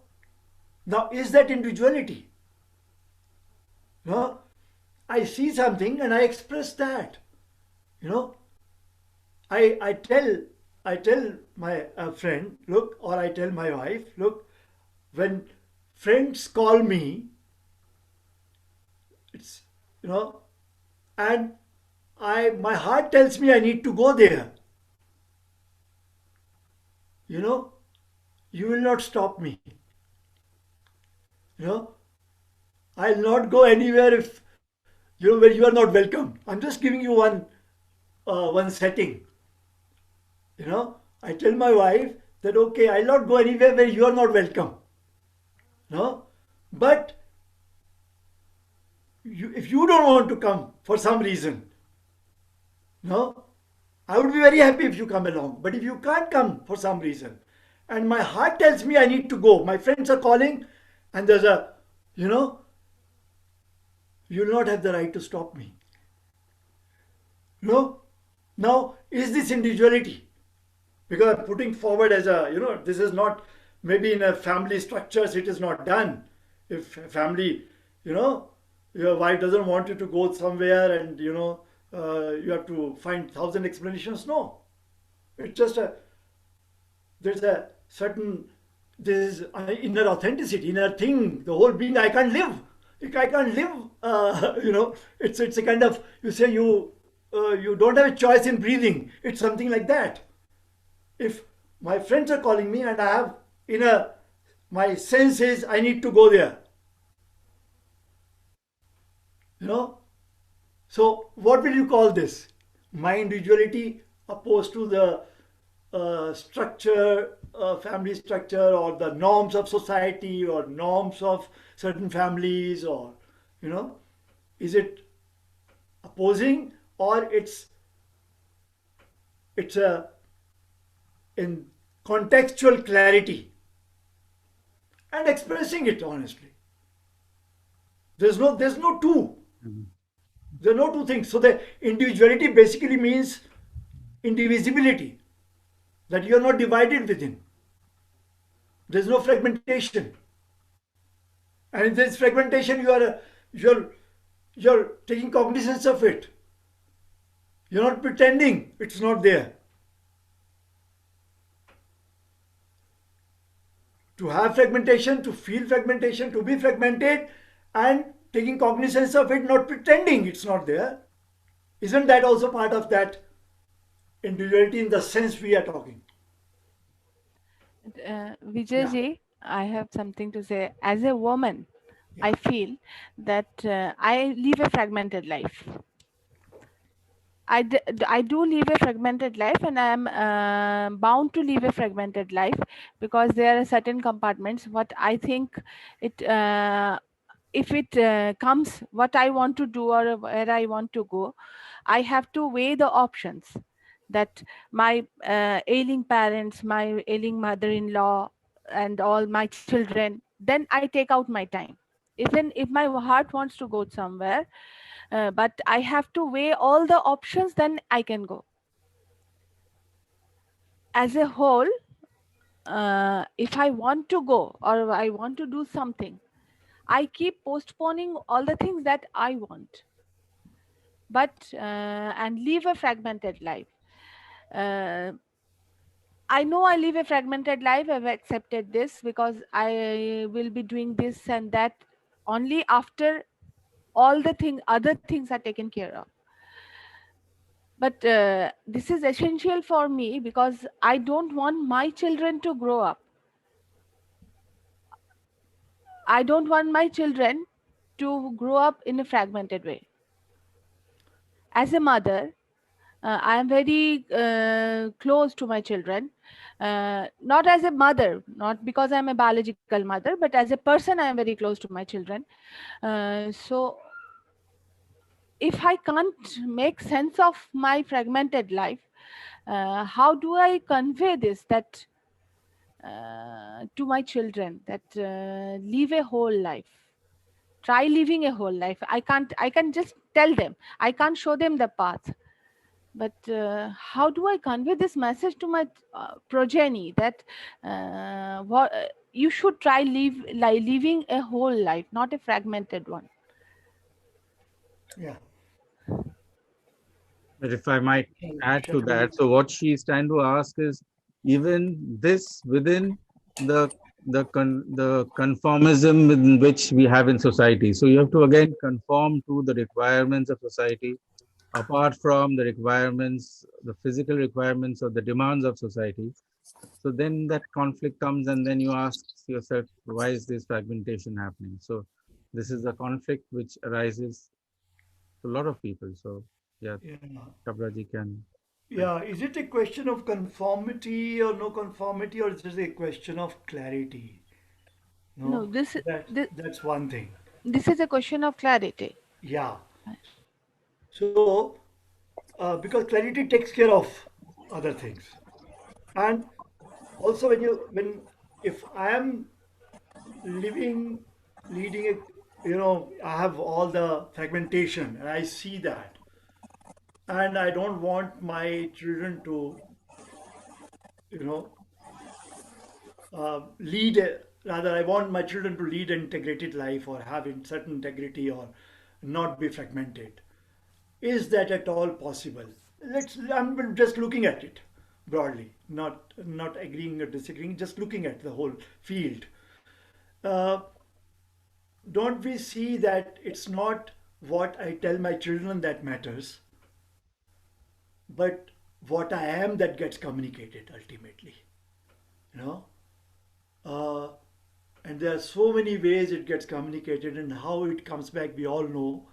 Now, is that individuality? No? I see something and I express that. I tell my friend, look, or I tell my wife, look, when friends call me, it's, and my heart tells me I need to go there. You will not stop me. I'll not go anywhere if, where you are not welcome. I'm just giving you one setting. I tell my wife that, okay, I'll not go anywhere where you are not welcome. But if you don't want to come for some reason, I would be very happy if you come along. But if you can't come for some reason, and my heart tells me I need to go, my friends are calling, and there's a you know, you will not have the right to stop me. No? Now, is this individuality? Because I'm putting forward as a, this is not, maybe in a family structures it is not done. If a family, you know, your wife doesn't want you to go somewhere and, you have to find thousand explanations. No. It's just there's a certain, this is inner authenticity, inner thing, the whole being. I can't live. I can't live. It's a kind of, you say you don't have a choice in breathing. It's something like that. If my friends are calling me and I have my sense is I need to go there. You know. So what will you call this? My individuality opposed to the structure, family structure, or the norms of society, or norms of certain families, or you know, is it opposing, or it's a in contextual clarity and expressing it honestly. There's no two. Mhm. There are no two things. So the individuality basically means indivisibility, that you are not divided within. There's no fragmentation. And if there's fragmentation, you're you're taking cognizance of it. You're not pretending it's not there. To have fragmentation, to feel fragmentation, to be fragmented, and taking cognizance of it, not pretending it's not there. Isn't that also part of that individuality in the sense we are talking? Vijay Yeah, ji, I have something to say. As a woman, yeah, I feel that I live a fragmented life. I do live a fragmented life, and I am bound to live a fragmented life because there are certain compartments. What I think it, if it comes, what I want to do or where I want to go, I have to weigh the options. That my ailing parents, my ailing mother-in-law, and all my children. Then I take out my time. Even if my heart wants to go somewhere, but I have to weigh all the options, then I can go. As a whole, if I want to go or I want to do something, I keep postponing all the things that I want, but and live a fragmented life. Uh, I know I live a fragmented life. I've accepted this because I will be doing this and that only after all the other things are taken care of. But this is essential for me because I don't want my children to grow up. I don't want my children to grow up in a fragmented way. As a mother, I am very close to my children. Not as a mother, not because I'm a biological mother, but as a person, I am very close to my children. So if I can't make sense of my fragmented life, how do I convey this that to my children that live a whole life? Try living a whole life. I can just tell them. I can't show them the path. But how do I convey this message to my progeny that you should try living a whole life, not a fragmented one? yeah. But if I might add to Shall that, we? so what she's trying to ask is even this within the the conformism in which we have in society. So you have to again conform to the requirements of society, apart from the requirements, the physical requirements or the demands of society. So then that conflict comes, and then you ask yourself, why is this fragmentation happening? So this is a conflict which arises to a lot of people. So yeah, Yeah. Chabraji can. Yeah, is it a question of conformity or no conformity, or is it a question of clarity? No, No, that's one thing. this is a question of clarity. Yeah. So, because clarity takes care of other things, and also when if I am living leading a, I have all the fragmentation and I see that. And I don't want my children to, you know, lead, rather, I want my children to lead an integrated life or have certain integrity or not be fragmented. Is that at all possible? I'm just looking at it broadly, not agreeing or disagreeing, just looking at the whole field. Uh, don't we see that it's not what I tell my children that matters, but what I am that gets communicated ultimately? You know, uh, and there are so many ways it gets communicated, and how it comes back. We all know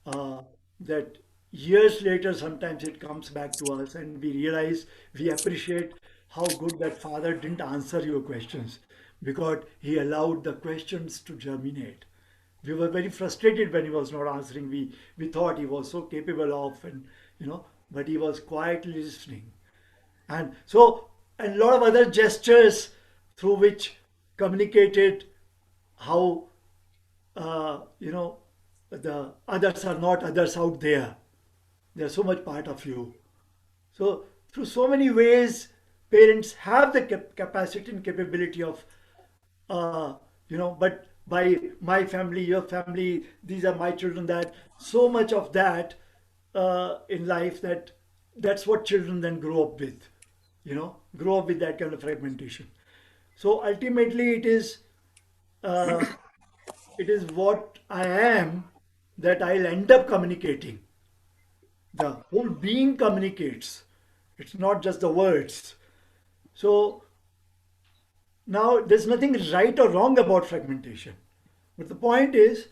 uh, that years later, sometimes it comes back to us, and we realize we appreciate how good that father didn't answer your questions because he allowed the questions to germinate. We were very frustrated when he was not answering. We thought he was so capable of, and but he was quietly listening. And so, and a lot of other gestures through which communicated how the others are not others out there. They're so much part of you. So through so many ways, parents have the capacity and capability of, but by my family, your family, these are my children, that so much of that in life, that's what children then grow up with, grow up with that kind of fragmentation. So ultimately, uh, it is what I am that I'll end up communicating. The whole being communicates. It's not just the words. So now there's nothing right or wrong about fragmentation. But the point is,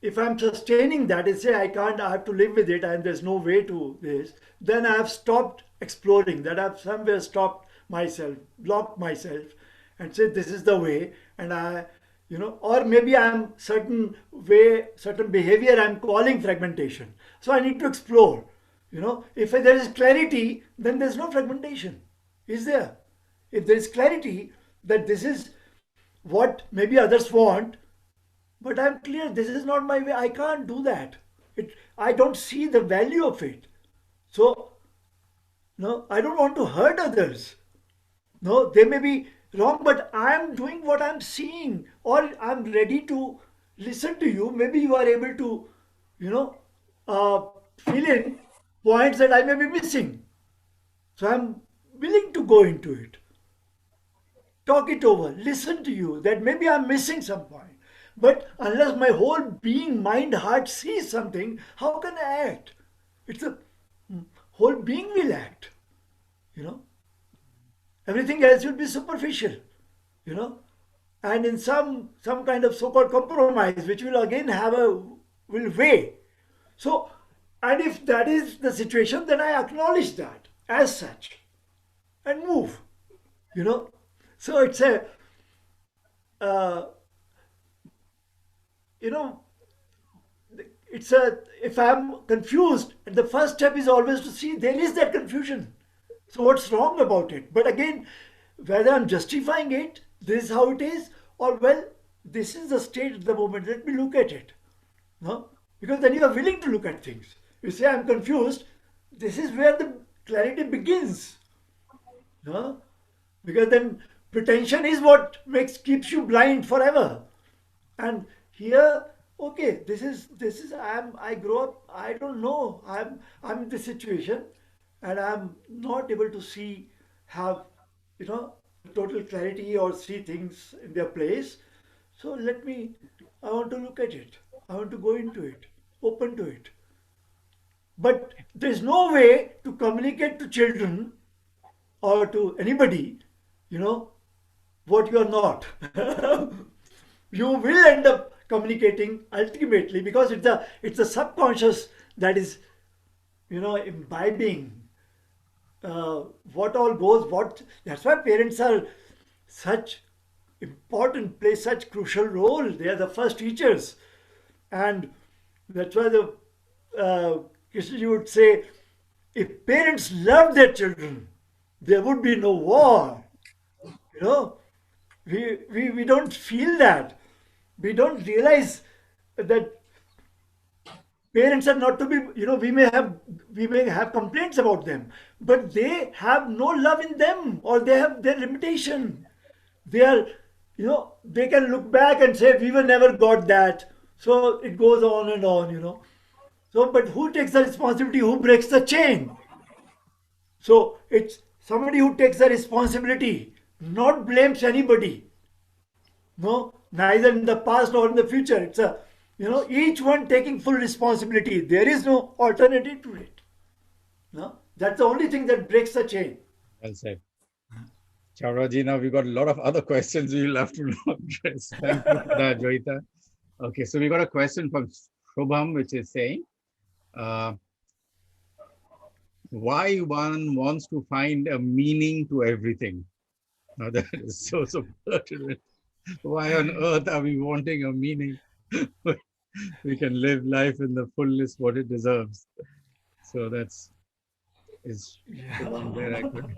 if I'm sustaining that and say I can't, I have to live with it and there's no way to this, then I have stopped exploring, that I've somewhere stopped myself, blocked myself, and said this is the way, and or maybe I'm certain way, certain behavior I'm calling fragmentation. So I need to explore. If there is clarity, then there's no fragmentation. Is there? If there is clarity that this is what maybe others want, but I'm clear this is not my way. I can't do that. I don't see the value of it. So no, I don't want to hurt others. No, they may be wrong, but I'm doing what I'm seeing, or I'm ready to listen to you. Maybe you are able to, you know, uh, fill in points that I may be missing. So I'm willing to go into it, talk it over, listen to you, that maybe I'm missing some point. But unless my whole being, mind, heart sees something, how can I act? It's a whole being will act, you know. Everything else will be superficial, you know. And in some kind of so-called compromise, which will again will weigh. So, and if that is the situation, then I acknowledge that as such and move, you know. So it's a, uh, you know, it's a, if I'm confused, the first step is always to see there is that confusion. So what's wrong about it? But again, whether I'm justifying it, this is how it is, or well, this is the state at the moment, let me look at it. No? Because then you are willing to look at things. You say, I'm confused, this is where the clarity begins. No? Because then pretension is what keeps you blind forever. And here, okay, this is I grow up, I don't know. I'm in this situation and I'm not able to see, have, total clarity or see things in their place. So I want to look at it. I want to go into it, open to it. But there's no way to communicate to children or to anybody, you know, what you're not. You will end up communicating ultimately because it's a subconscious that is, imbibing what all goes. That's why parents are such important, play such crucial role. They are the first teachers, and that's why the Krishnaji would say, if parents loved their children, there would be no war. You know, we don't feel that. We don't realize that parents are not to be, we may have complaints about them, but they have no love in them, or they have their limitation. They are, they can look back and say we were never got that. So it goes on and on. So, but who takes the responsibility? Who breaks the chain? So it's somebody who takes the responsibility, not blames anybody. No, neither in the past nor in the future. It's each one taking full responsibility. There is no alternative to it. No, that's the only thing that breaks the chain. Well said. Chauraji, now we've got a lot of other questions we'll have to address. Thank you for that, Joyita. Okay, so we got a question from Shubham, which is saying, uh, why one wants to find a meaning to everything? Now that is so pertinent. Why on earth are we wanting a meaning? We can live life in the fullness what it deserves. So is the one where I could.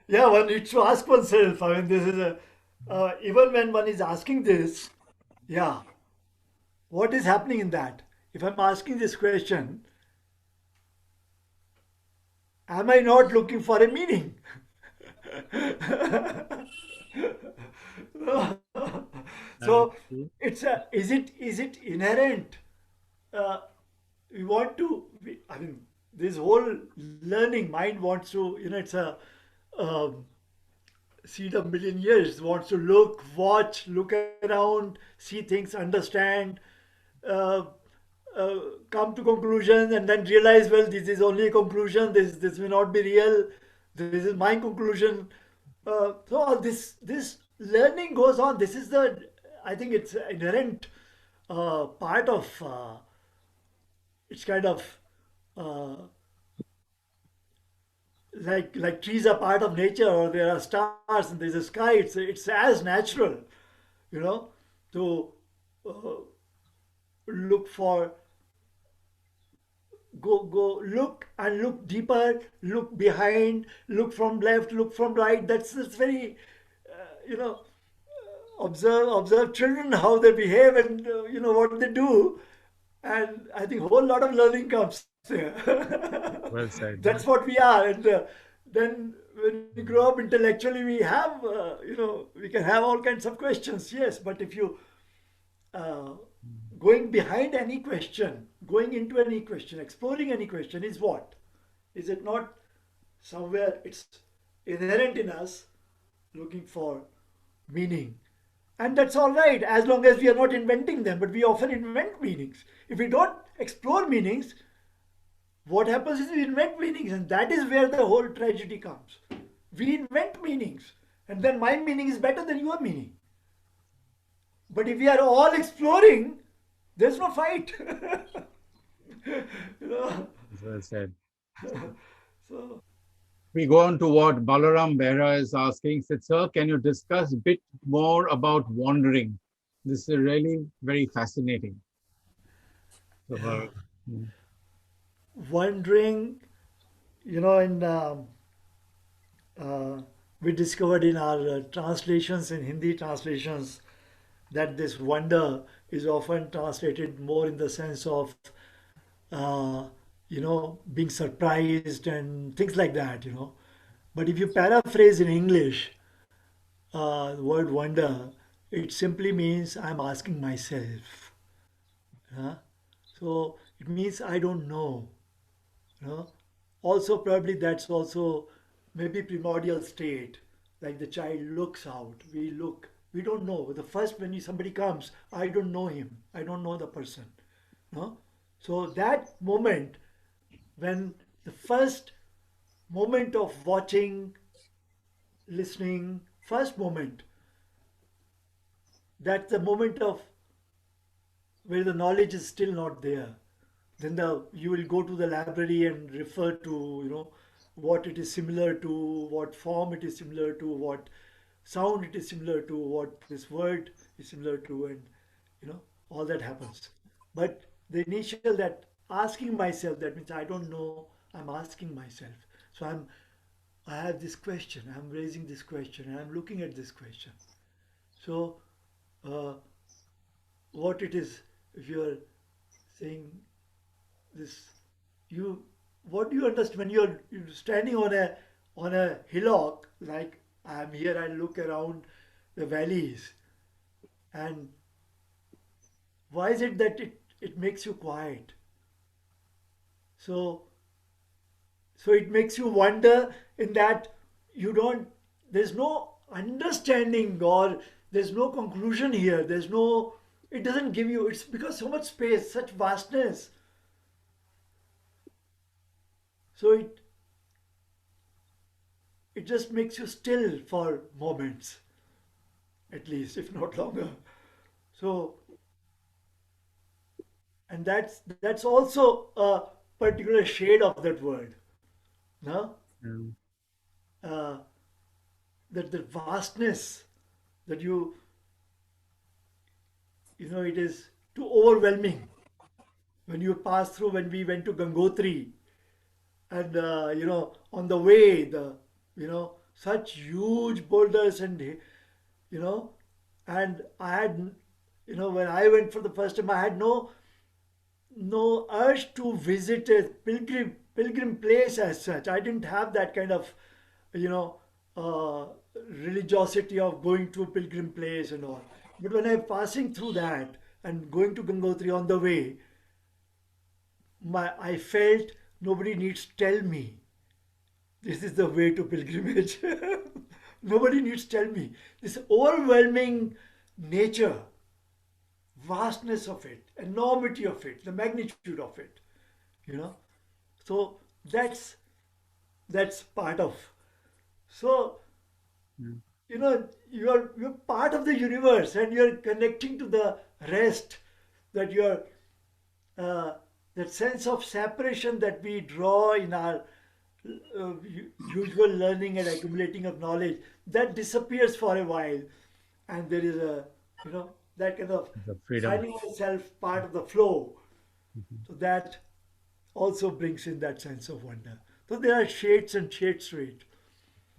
Yeah, one needs to ask oneself. I mean, this is even when one is asking this, yeah, what is happening in that? If I'm asking this question, am I not looking for a meaning? So is it inherent? Uh, we want to. I mean, this whole learning mind wants to. It's a um, seed of million years. Wants to look, watch, look around, see things, understand, uh, uh, come to conclusions, and then realize, well, this is only a conclusion. This may not be real. This is my conclusion. So all this learning goes on. This is the, I think it's inherent part of it's kind of uh, like trees are part of nature, or there are stars and there's a sky. It's as natural, you know, to uh, look for go look and look deeper, look behind, look from left, look from right. That's very you know observe children how they behave, and what they do, and I think a whole lot of learning comes there. Well said. That's what we are. And then when we grow up intellectually, we have we can have all kinds of questions, yes, but if you uh, going behind any question, going into any question, exploring any question, is what? Is it not somewhere it's inherent in us, looking for meaning? And that's all right, as long as we are not inventing them, but we often invent meanings. If we don't explore meanings, what happens is we invent meanings, and that is where the whole tragedy comes. We invent meanings, and then my meaning is better than your meaning. But if we are all exploring, there's no fight. you know? Well said. So, We go on to what Balaram Behra is asking. Said, sir, can you discuss a bit more about wandering? This is really very fascinating. So, wondering, in uh, we discovered in our translations, in Hindi translations, that this wonder is often translated more in the sense of, uh, being surprised and things like that. But if you paraphrase in English, the word wonder, it simply means I'm asking myself. Huh? So it means I don't know. You know? Also, probably that's also maybe primordial state, like the child looks out. We look. We don't know. The first when somebody comes, I don't know him. I don't know the person. No? So that moment, when the first moment of watching, listening, first moment, that's the moment of where the knowledge is still not there. Then you will go to the library and refer to what it is similar to, what form it is similar to, what sound it is similar to, what this word is similar to, and all that happens. But the initial, that asking myself, that means I don't know, I'm asking myself. So I have this question, I'm raising this question, and I'm looking at this question. So uh, what it is. If you are saying this, you what do you understand when you're standing on a hillock like I'm here? I look around the valleys, and why is it that it makes you quiet? So so it makes you wonder in that you don't there's no understanding or there's no conclusion here. There's no it doesn't give you it's because so much space, such vastness. So it just makes you still for moments, at least, if not longer. So and that's also a particular shade of that word. No? Mm. Uh, that the vastness that you know it is too overwhelming when you pass through when we went to Gangotri and you know on the way the you know such huge boulders and you know and I had you know when I went for the first time I had no urge to visit a pilgrim place as such. I didn't have that kind of you know uh, religiosity of going to a pilgrim place and all. But when I'm passing through that and going to Gangotri on the way, I felt nobody needs to tell me this is the way to pilgrimage. Nobody needs to tell me this overwhelming nature, vastness of it, enormity of it, the magnitude of it. You know, so that's part of. So Mm. you know you're part of the universe and you're connecting to the rest. That you're uh, that sense of separation that we draw in our usual learning and accumulating of knowledge that disappears for a while, and there is a you know that kind of The freedom. finding oneself part of the flow. Mhm. So that also brings in that sense of wonder. So there are shades and shades to it.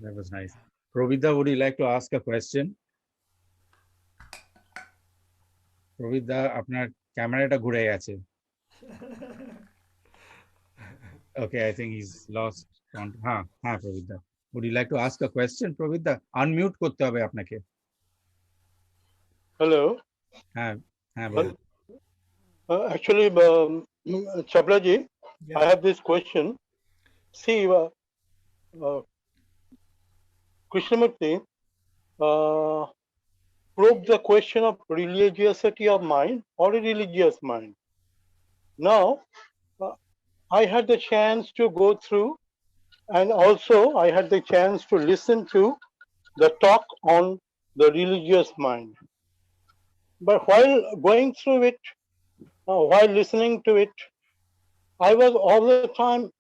That was nice. Provida, would you like to ask a question? Provida, আপনার ক্যামেরাটা ঘুরে গেছে. Okay, I think he's lost. হ্যাঁ হ্যাঁ Provida. Would you like to ask a question, Provida? Unmute করতে হবে আপনাকে. Hello. হ্যাঁ হ্যাঁ বলুন. Actually, Chabraji, Yeah. I have this question. See, Krishnamurti probed the question of religiosity of mind or a religious mind. Now, uh, I had the chance to go through, and also I had the chance to listen to the talk on the religious mind. But while going through it, while listening to it, I was all the time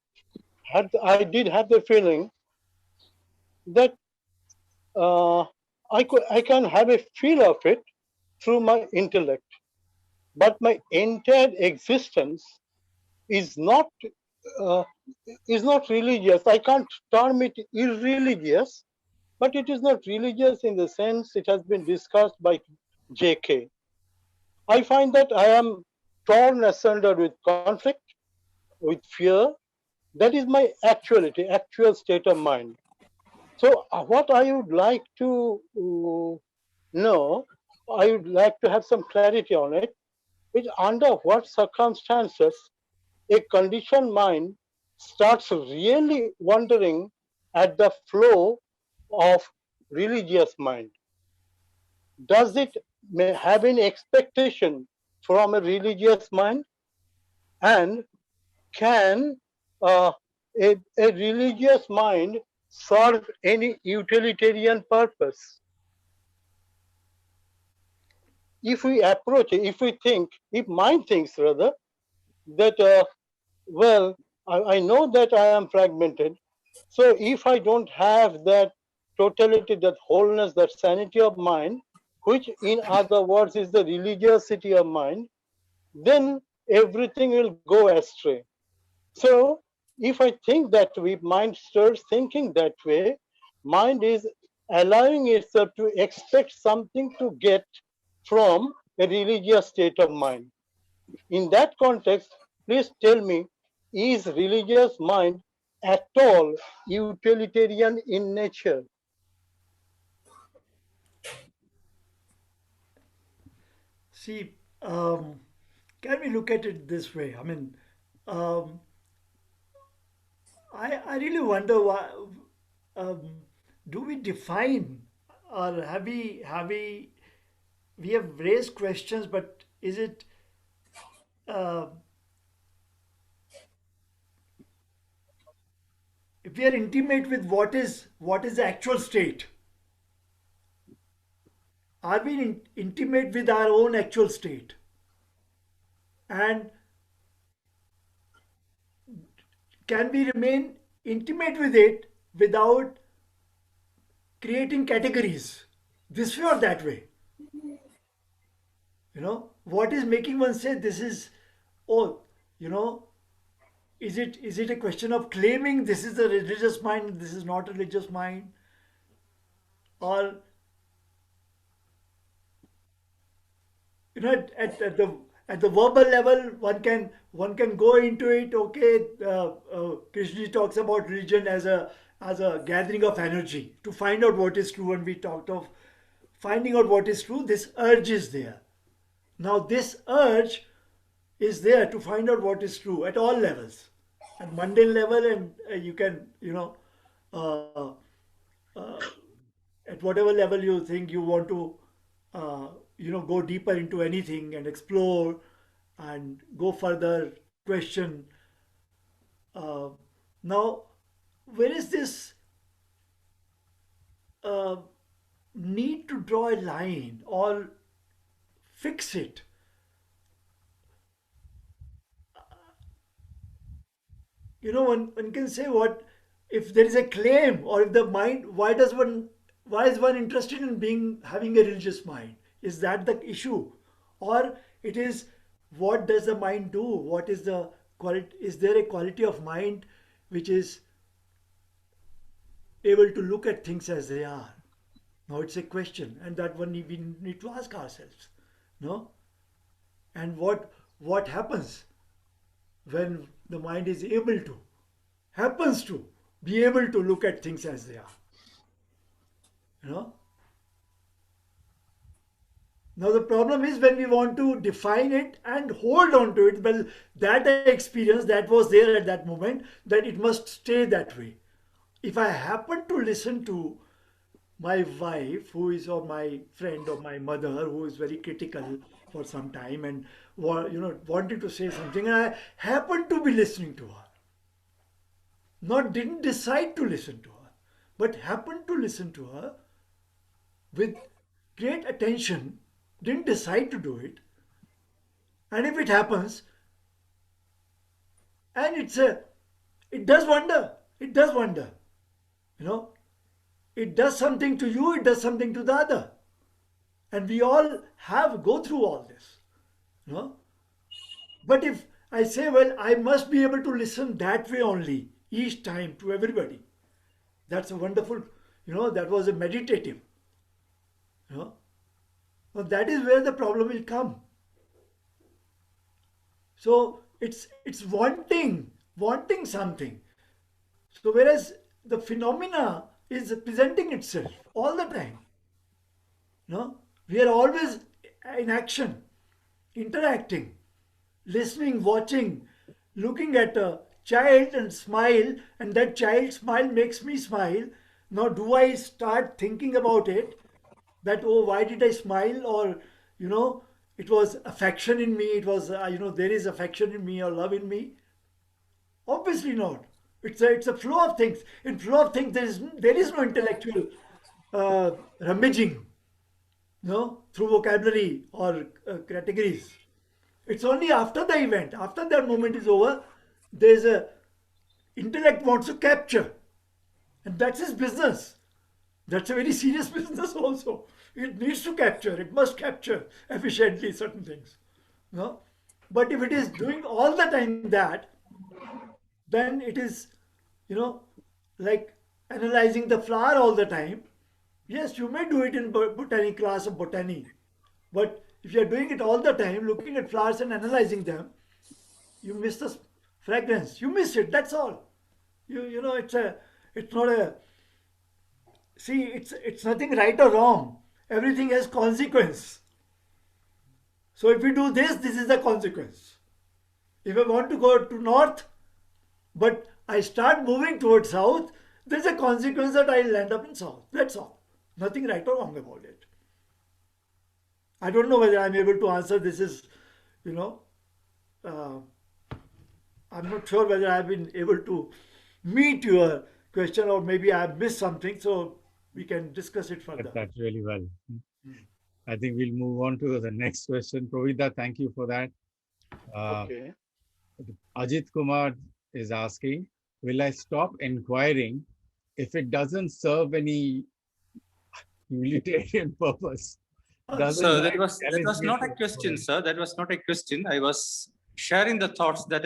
I did have the feeling that I can have a feel of it through my intellect, but my entire existence is not uh, religious. I can't term it irreligious, but it is not religious in the sense it has been discussed by J.K. I find that I am torn asunder with conflict, with fear. That is my actuality, actual state of mind. So, what I would like to know, I would like to have some clarity on it, is under what circumstances a conditioned mind starts really wondering at the flow of religious mind. Does it have any expectation from a religious mind? And can uh, a religious mind serve any utilitarian purpose? If we approach it, if we think, if mind thinks rather, that, well, I know that I am fragmented, so if I don't have that totality, that wholeness, that sanity of mind, which in other words is the religiosity of mind, then everything will go astray. So if I think that way, mind starts thinking that way, mind is allowing itself to expect something to get from a religious state of mind. In that context, please tell me, is religious mind at all utilitarian in nature? See, can we look at it this way? I mean, um, I really wonder why. Um, do we define, or we have raised questions, but is it uh, if we are intimate with what is the actual state? Are we intimate with our own actual state? And can we remain intimate with it without creating categories this way or that way? What is making one say this is, oh, you know, is it a question of claiming this is a religious mind, this is not a religious mind, or at the verbal level one can go into it. Okay, Krishna talks about religion as a gathering of energy to find out what is true, and we talked of finding out what is true. This urge is there. Now this urge is there to find out what is true at all levels, at mundane level, and you can uh, uh, at whatever level you think you want to uh, go deeper into anything and explore and go further, question. Uh, now where is this uh, need to draw a line or fix it? One can say, what if there is a claim, or if the mind, why is one interested in having a religious mind? Is that the issue? Or it is, what does the mind do? What is the quality? Is there a quality of mind which is able to look at things as they are? Now it's a question, and that one we need to ask ourselves. No? And what happens when the mind is happens to be able to look at things as they are? you know Now the problem is when we want to define it and hold on to it. Well, that experience that was there at that moment, that it must stay that way. If I happen to listen to my wife, who is, or my friend, or my mother, who is very critical for some time, and wanted to say something, and I happen to be listening to her, not didn't decide to listen to her, but happened to listen to her with great attention, didn't decide to do it, and if it happens, and it does wonder, you know, it does something to you, it does something to the other, and we all go through all this, you know. But if I say, well, I must be able to listen that way only each time to everybody, that's a wonderful, that was a meditative, you know. Now that is where the problem will come. So it's wanting something. So whereas the phenomena is presenting itself all the time. We are always in action, interacting, listening, watching, looking at a child and smile, and that child's smile makes me smile. Now, do I start thinking about it? That, oh, why did I smile? Or, it was affection in me. It was, there is affection in me or love in me. Obviously not. It's a flow of things. In flow of things, there is no intellectual rummaging, through vocabulary or categories. It's only after the event, after that moment is over, there's a intellect wants to capture, and that's his business. That's a very serious business also. It needs to capture. It must capture efficiently certain things. No? But if it is doing all the time that, then it is, you know, like analyzing the flower all the time. Yes, you may do it in botany class of botany. But if you're doing it all the time, looking at flowers and analyzing them, you miss the fragrance. You miss it. That's all. You know it's not a see. It's nothing right or wrong. Everything has consequence. So if we do this, this is the consequence. If I want to go to north, but I start moving towards south, there's a consequence that I'll end up in south. That's all. Nothing right or wrong about it. I don't know whether I'm able to answer this is, you know, I'm not sure whether I've been able to meet your question or maybe I've missed something. So we can discuss it further. That's really well. I think we'll move on to the next question. Provida, thank you for that. Okay. Ajit Kumar is asking, will I stop inquiring if it doesn't serve any utilitarian purpose? Sir, that was not a question, sir. That was not a question. I was sharing the thoughts that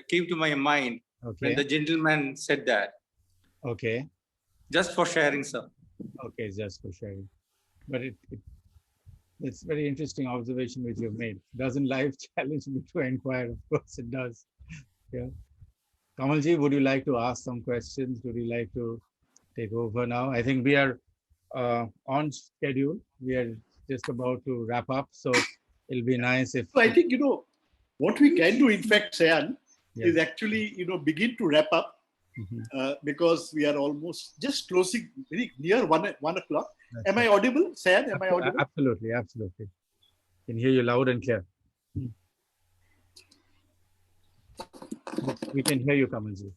came to my mind when the gentleman said that. Okay. Just for sharing, sir. Okay, just for sharing. But it's very interesting observation which you've made. Doesn't life challenge me to inquire? Of course it does. Yeah. Kamalji, would you like to ask some questions? Would you like to take over now? I think we are on schedule. We are just about to wrap up. So it'll be nice if... So I think, what we can do, in fact, Sayan, is actually, begin to wrap up because we are almost just closing very near 1 o'clock. Am I audible, Sayan? Am I audible? Absolutely, absolutely. Can hear you loud and clear. We can hear you, Kamalji.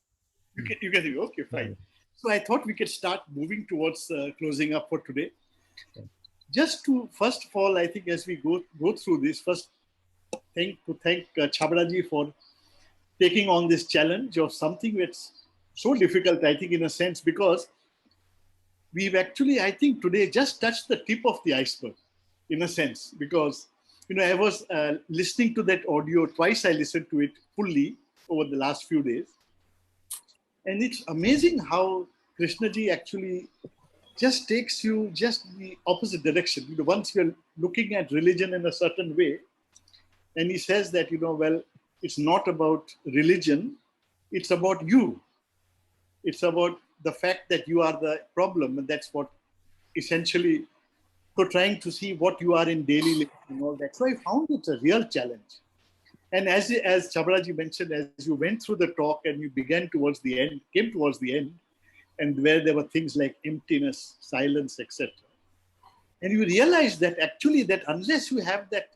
You can hear you. Okay, fine. So I thought we could start moving towards closing up for today. Just to, first of all, I think as we go through this, first thank Chhabra ji for taking on this challenge of something that's so difficult, I think, in a sense, because we've actually, I think, today just touched the tip of the iceberg, in a sense, because, I was listening to that audio twice. I listened to it fully over the last few days. And it's amazing how Krishna ji actually just takes you just the opposite direction. Once you're looking at religion in a certain way, and he says that, well, it's not about religion, it's about you. It's about the fact that you are the problem, and that's what essentially, so trying to see what you are in daily life and all that. So I found it a real challenge. And as Chhabra ji mentioned, as you went through the talk and you came towards the end, and where there were things like emptiness, silence, etc. And you realize that actually that unless you have that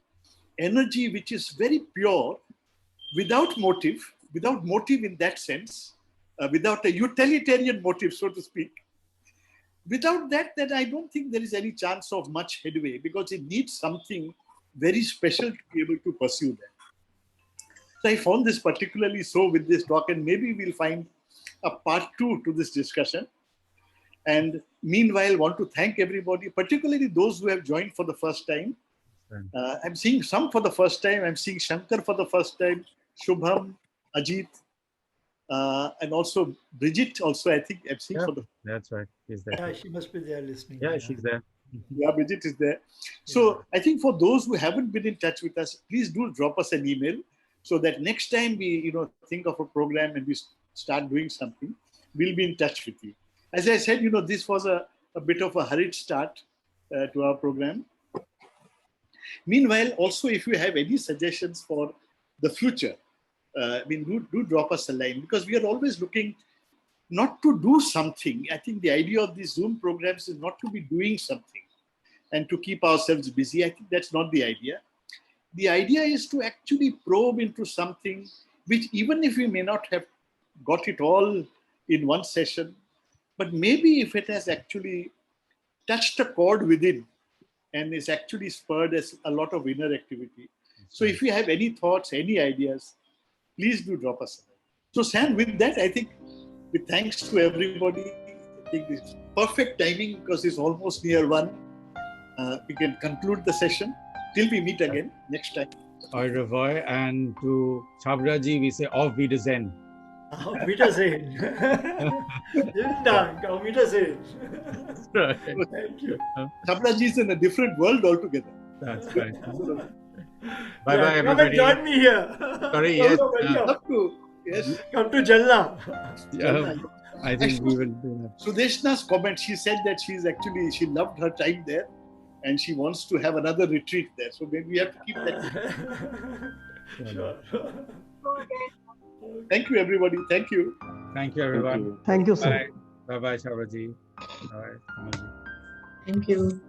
energy which is very pure, without motive in that sense, without a utilitarian motive, so to speak, without that, then I don't think there is any chance of much headway, because it needs something very special to be able to pursue that. So I found this particularly so with this talk, and maybe we'll find a part 2 to this discussion. And meanwhile, want to thank everybody, particularly those who have joined for the first time. I'm seeing some for the first time. I'm seeing Shankar for the first time, Shubham, Ajit, and also Bridget. Also, I think I'm seeing for the. That's right. She's there. Yeah, she must be there listening. Yeah, she's there. Yeah, Bridget is there. So I think for those who haven't been in touch with us, please do drop us an email, so that next time we, think of a program and we start doing something, we'll be in touch with you. As I said, this was a bit of a hurried start to our program. Meanwhile, also, if you have any suggestions for the future, do drop us a line, because we are always looking not to do something. I think the idea of these Zoom programs is not to be doing something and to keep ourselves busy. I think that's not the idea. The idea is to actually probe into something which, even if we may not have got it all in one session, but maybe if it has actually touched a chord within and is actually spurred as a lot of inner activity. So if you have any thoughts, any ideas, please do drop us. So Sam, with that, I think with thanks to everybody, I think it's perfect timing because it's almost near 1. We can conclude the session till we meet again next time. Au revoir, and to Chhabra ji, we say auf Wiedersehen. Auf Wiedersehen. Vielen Dank. Auf Wiedersehen. Right. Thank you. Chhabra ji is in a different world altogether. That's right. So, Bye bye, Come and everybody. join me here. Sorry, yes. Welcome. up to, yes. Come to Jalna. I think we will do that. Sudeshna's comment, she said that she loved her time there and she wants to have another retreat there. So maybe we have to keep that. Sure. Thank you, everybody. Thank you. Thank you, everyone. Thank you, sir. Bye bye, Chhabra ji. Bye. Thank you.